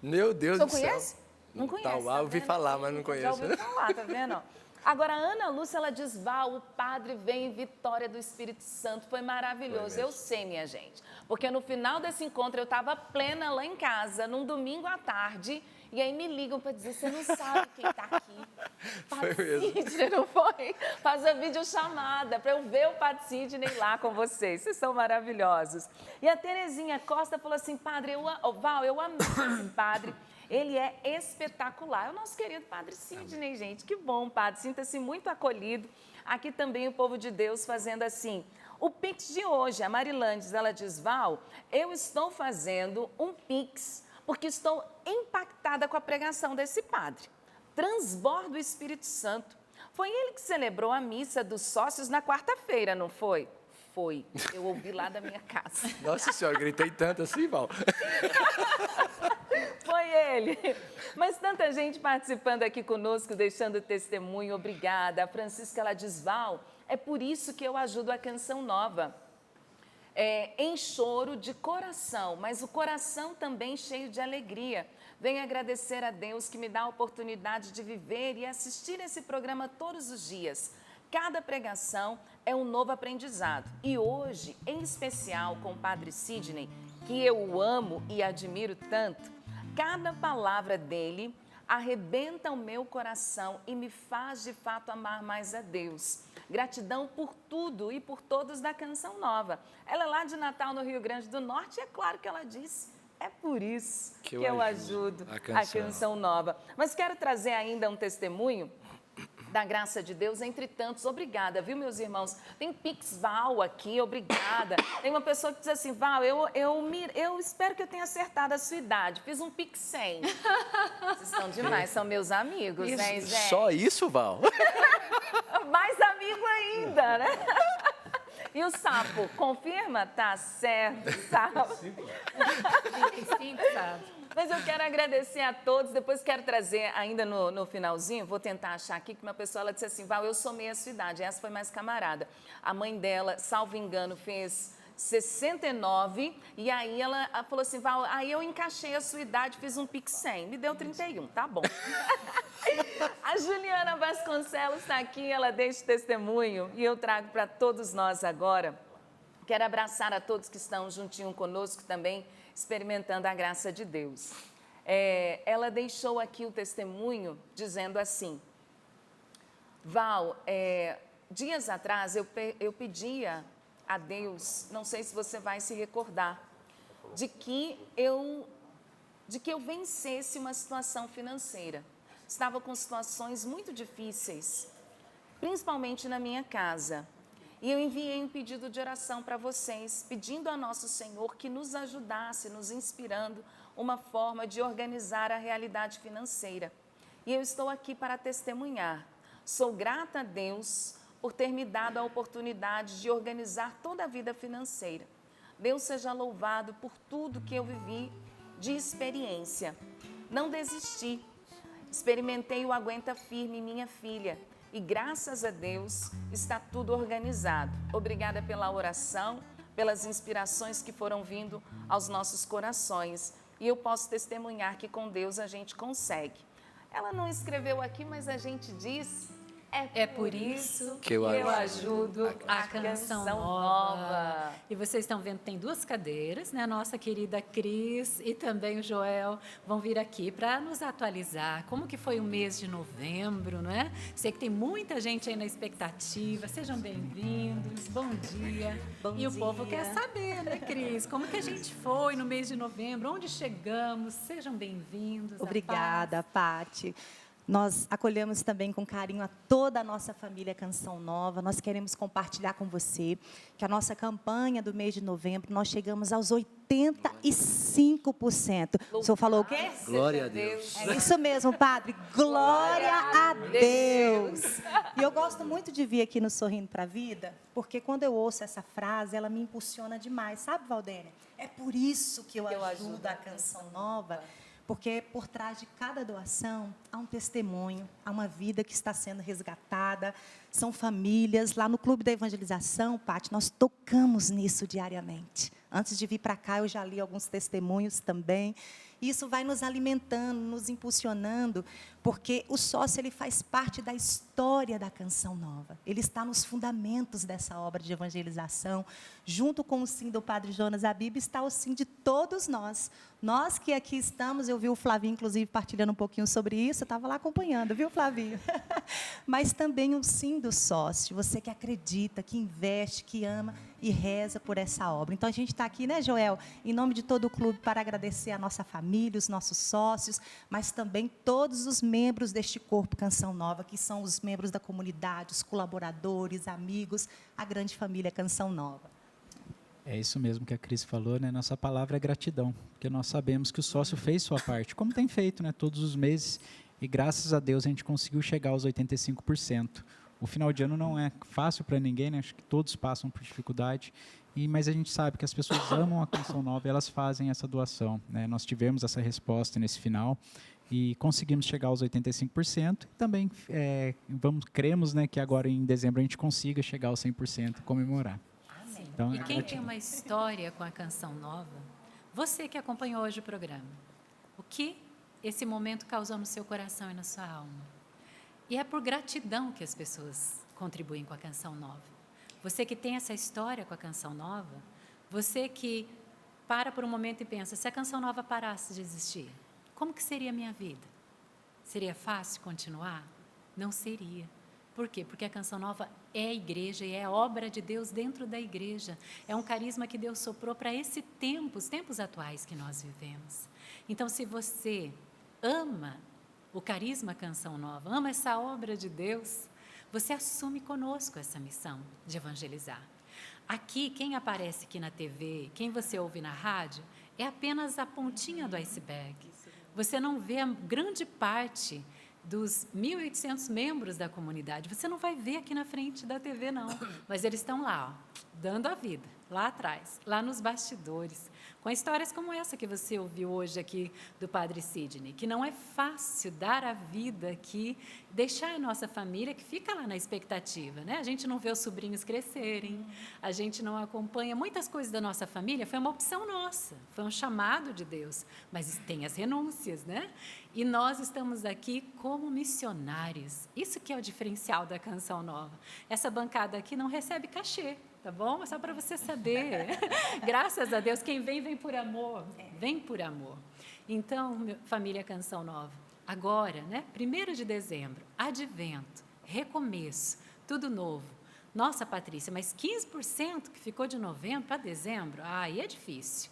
S4: Meu Deus do céu.
S5: Conhece? Não conhece.
S4: Tauá,
S5: tá
S4: ouvi
S5: vendo?
S4: falar, mas não conheço.
S5: Já ouvi falar, tá vendo? Agora, a Ana Lúcia, ela diz, Val, o padre vem em Vitória do Espírito Santo, foi maravilhoso. Eu sei, minha gente, porque no final desse encontro eu estava plena lá em casa, num domingo à tarde, e aí me ligam para dizer, você não sabe quem está aqui. Padre Sidney, não foi? Faz a videochamada para eu ver o Padre Sidney lá com vocês. Vocês são maravilhosos. E a Terezinha Costa falou assim, padre, Val, eu amei esse padre. Ele é espetacular. É o nosso querido Padre Sidney, gente. Que bom, Padre. Sinta-se muito acolhido. Aqui também o povo de Deus fazendo assim. O Pix de hoje, a Marilandes, ela diz, Val, eu estou fazendo um Pix porque estou impactada com a pregação desse padre. Transborda o Espírito Santo. Foi ele que celebrou a missa dos sócios na quarta-feira, não foi? Foi. Eu ouvi lá da minha casa.
S4: Nossa senhora, gritei tanto assim, Val.
S5: Foi ele. Mas tanta gente participando aqui conosco, deixando testemunho. Obrigada. A Francisca, ela diz, Val, é por isso que eu ajudo a Canção Nova. Em choro de coração, mas o coração também cheio de alegria. Venho agradecer a Deus que me dá a oportunidade de viver e assistir esse programa todos os dias. Cada pregação é um novo aprendizado. E hoje, em especial com o Padre Sidney, que eu amo e admiro tanto, cada palavra dele arrebenta o meu coração e me faz de fato amar mais a Deus. Gratidão por tudo e por todos da Canção Nova. Ela é lá de Natal, no Rio Grande do Norte, e é claro que ela disse, é por isso que eu ajudo a Canção Nova. Mas quero trazer ainda um testemunho da graça de Deus, entre tantos. Obrigada, viu, meus irmãos? Tem Pix Val aqui, obrigada. Tem uma pessoa que diz assim, Val, eu espero que eu tenha acertado a sua idade. Fiz um Pix 100. Vocês são demais, são meus amigos, né, Zé?
S4: Só isso, Val?
S5: Mais amigo ainda, né? E o sapo, confirma? Tá certo, sapo.
S1: 35, sabe?
S5: Mas eu quero agradecer a todos, depois quero trazer ainda no finalzinho, vou tentar achar aqui, que uma pessoa ela disse assim, Val, eu somei a sua idade, essa foi mais camarada. A mãe dela, salvo engano, fez 69, e aí ela falou assim, Val, aí eu encaixei a sua idade, fiz um Pix 100, me deu 31, tá bom. A Juliana Vasconcelos está aqui, ela deixa o testemunho, e eu trago para todos nós agora. Quero abraçar a todos que estão juntinho conosco também, experimentando a graça de Deus. Ela deixou aqui o testemunho dizendo assim, Val, dias atrás eu pedia a Deus, não sei se você vai se recordar, de que eu vencesse uma situação financeira. Estava com situações muito difíceis principalmente na minha casa. E eu enviei um pedido de oração para vocês, pedindo a nosso Senhor que nos ajudasse, nos inspirando uma forma de organizar a realidade financeira. E eu estou aqui para testemunhar. Sou grata a Deus por ter me dado a oportunidade de organizar toda a vida financeira. Deus seja louvado por tudo que eu vivi de experiência. Não desisti. Experimentei o Aguenta Firme, minha filha. E graças a Deus está tudo organizado. Obrigada pela oração, pelas inspirações que foram vindo aos nossos corações. E eu posso testemunhar que com Deus a gente consegue. Ela não escreveu aqui, mas a gente diz...
S1: É por isso
S4: que eu
S5: ajudo
S1: a Canção Nova. E vocês estão vendo, tem 2 cadeiras, né? A nossa querida Cris e também o Joel vão vir aqui para nos atualizar. Como que foi o mês de novembro, não é? Sei que tem muita gente aí na expectativa. Sejam bem-vindos. Bom dia.
S6: Bom
S1: e o
S6: dia.
S1: povo quer saber, né, Cris? Como que a gente foi no mês de novembro? Onde chegamos? Sejam bem-vindos.
S6: Obrigada, Pati. Nós acolhemos também com carinho a toda a nossa família Canção Nova. Nós queremos compartilhar com você que a nossa campanha do mês de novembro, nós chegamos aos 85%. O senhor falou o quê?
S4: Glória a Deus.
S6: É isso mesmo, padre. Glória a Deus. E eu gosto muito de vir aqui no Sorrindo para a Vida, porque quando eu ouço essa frase, ela me impulsiona demais. Sabe, Valdênia? É por isso que eu ajudo a Canção Nova. Porque por trás de cada doação há um testemunho, há uma vida que está sendo resgatada, são famílias. Lá no Clube da Evangelização, Pati, nós tocamos nisso diariamente. Antes de vir para cá, eu já li alguns testemunhos também. Isso vai nos alimentando, nos impulsionando, porque o sócio ele faz parte da história da Canção Nova. Ele está nos fundamentos dessa obra de evangelização. Junto com o sim do Padre Jonas Abib, está o sim de todos nós. Nós que aqui estamos, eu vi o Flavinho, inclusive, partilhando um pouquinho sobre isso, eu estava lá acompanhando, viu, Flavinho? Mas também o sim do sócio, você que acredita, que investe, que ama e reza por essa obra. Então, a gente está aqui, né, Joel, em nome de todo o clube, para agradecer a nossa família, os nossos sócios, mas também todos os membros deste corpo Canção Nova, que são os membros da comunidade, os colaboradores, amigos, a grande família Canção Nova.
S7: É isso mesmo que a Cris falou, né? Nossa palavra é gratidão, porque nós sabemos que o sócio fez sua parte, como tem feito, né? Todos os meses, e graças a Deus a gente conseguiu chegar aos 85%. O final de ano não é fácil para ninguém, né? Acho que todos passam por dificuldade, mas a gente sabe que as pessoas amam a Canção Nova e elas fazem essa doação, né? Nós tivemos essa resposta nesse final e conseguimos chegar aos 85%. E também cremos, né, que agora em dezembro a gente consiga chegar aos 100% e comemorar. Então,
S1: E quem tem uma história com a Canção Nova, você que acompanhou hoje o programa, o que esse momento causou no seu coração e na sua alma? E é por gratidão que as pessoas contribuem com a Canção Nova. Você que tem essa história com a Canção Nova, você que para por um momento e pensa, se a Canção Nova parasse de existir, como que seria a minha vida? Seria fácil continuar? Não seria. Por quê? Porque a Canção Nova é a igreja e é a obra de Deus dentro da igreja. É um carisma que Deus soprou para esse tempo, os tempos atuais que nós vivemos. Então, se você ama o carisma Canção Nova, ama essa obra de Deus, você assume conosco essa missão de evangelizar. Aqui, quem aparece aqui na TV, quem você ouve na rádio, é apenas a pontinha do iceberg. Você não vê a grande parte dos 1.800 membros da comunidade. Você não vai ver aqui na frente da TV, não. Mas eles estão lá, ó, dando a vida, lá atrás, lá nos bastidores, com histórias como essa que você ouviu hoje aqui do Padre Sidney, que não é fácil dar a vida aqui, deixar a nossa família que fica lá na expectativa, né? A gente não vê os sobrinhos crescerem, a gente não acompanha muitas coisas da nossa família, foi uma opção nossa, foi um chamado de Deus, mas tem as renúncias, né? E nós estamos aqui como missionários, isso que é o diferencial da Canção Nova. Essa bancada aqui não recebe cachê, tá bom? É só para você saber. Graças a Deus, quem vem, vem por amor. Vem por amor. Então, família Canção Nova, agora, né? 1º de dezembro, advento, recomeço, tudo novo. Nossa, Patrícia, mas 15% que ficou de novembro para dezembro, aí é difícil.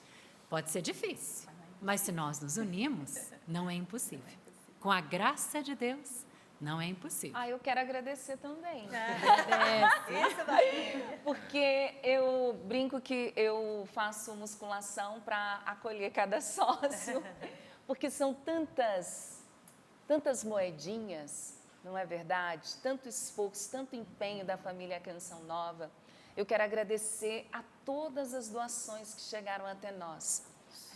S1: Pode ser difícil, mas se nós nos unimos, não é impossível. Com a graça de Deus, Não é impossível.
S5: Eu quero agradecer também.
S6: Isso,
S5: Porque eu brinco que eu faço musculação para acolher cada sócio. Porque são tantas moedinhas, não é verdade? Tanto esforço, tanto empenho da família Canção Nova. Eu quero agradecer a todas as doações que chegaram até nós.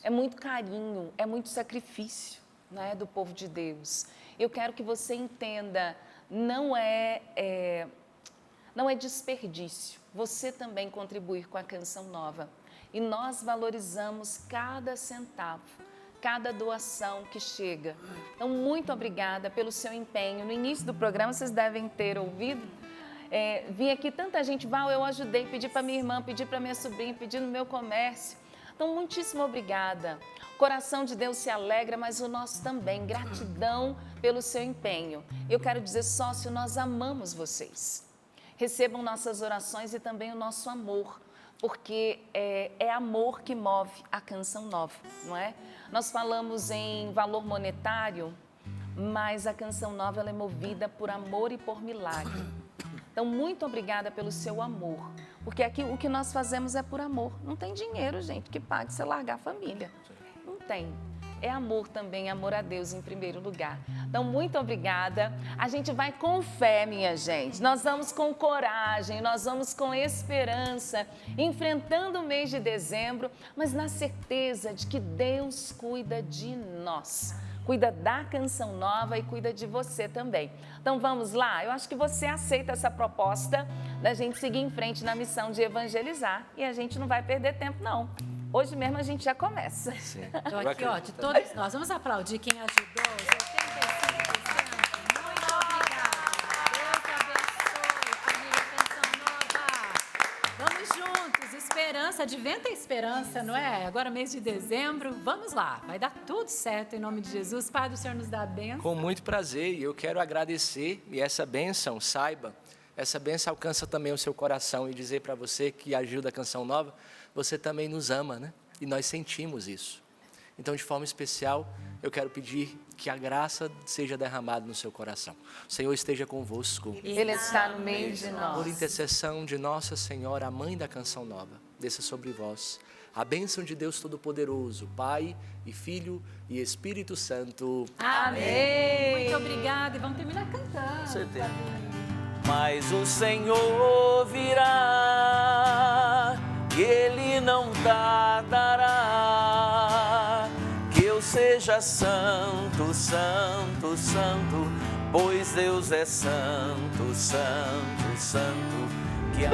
S5: É muito carinho, é muito sacrifício, né, do povo de Deus. Eu quero que você entenda, não é desperdício você também contribuir com a Canção Nova. E nós valorizamos cada centavo, cada doação que chega. Então, muito obrigada pelo seu empenho. No início do programa, vocês devem ter ouvido, vim aqui tanta gente, Val, eu ajudei, pedi para minha irmã, pedi para minha sobrinha, pedi no meu comércio. Então, muitíssimo obrigada. O coração de Deus se alegra, mas o nosso também. Gratidão pelo seu empenho. Eu quero dizer, sócio, nós amamos vocês. Recebam nossas orações e também o nosso amor, porque é amor que move a Canção Nova, não é? Nós falamos em valor monetário, mas a Canção Nova ela é movida por amor e por milagre. Então, muito obrigada pelo seu amor, porque aqui o que nós fazemos é por amor. Não tem dinheiro, gente, que pague você largar a família. Não tem. É amor também, amor a Deus em primeiro lugar. Então, muito obrigada. A gente vai com fé, minha gente. Nós vamos com coragem, nós vamos com esperança, enfrentando o mês de dezembro, mas na certeza de que Deus cuida de nós. Cuida da Canção Nova e cuida de você também. Então vamos lá? Eu acho que você aceita essa proposta da gente seguir em frente na missão de evangelizar e a gente não vai perder tempo, não. Hoje mesmo a gente já começa.
S4: Sim.
S1: Então, aqui, ó, de todos nós, vamos aplaudir quem ajudou, os 85%. Muito obrigada. Deus abençoe, família Canção Nova. Vamos juntos, esperança, adventa a esperança, não é? Agora mês de dezembro, vamos lá, vai dar tudo certo em nome de Jesus. Pai do Senhor nos dá a bênção.
S4: Com muito prazer, e eu quero agradecer, e essa bênção, saiba, essa bênção alcança também o seu coração e dizer para você que ajuda a Canção Nova, você também nos ama, né? E nós sentimos isso. Então, de forma especial, eu quero pedir que a graça seja derramada no seu coração. O Senhor esteja convosco.
S5: Ele está no meio de
S4: Por
S5: nós.
S4: intercessão de Nossa Senhora, a Mãe da Canção Nova, desça sobre vós a bênção de Deus Todo-Poderoso, Pai e Filho e Espírito Santo.
S5: Amém.
S1: Muito obrigada e vamos terminar cantando.
S2: Com certeza. Mas o Senhor virá, e Ele não tardará. Que eu seja santo, santo, santo, pois Deus é santo, santo, santo. Que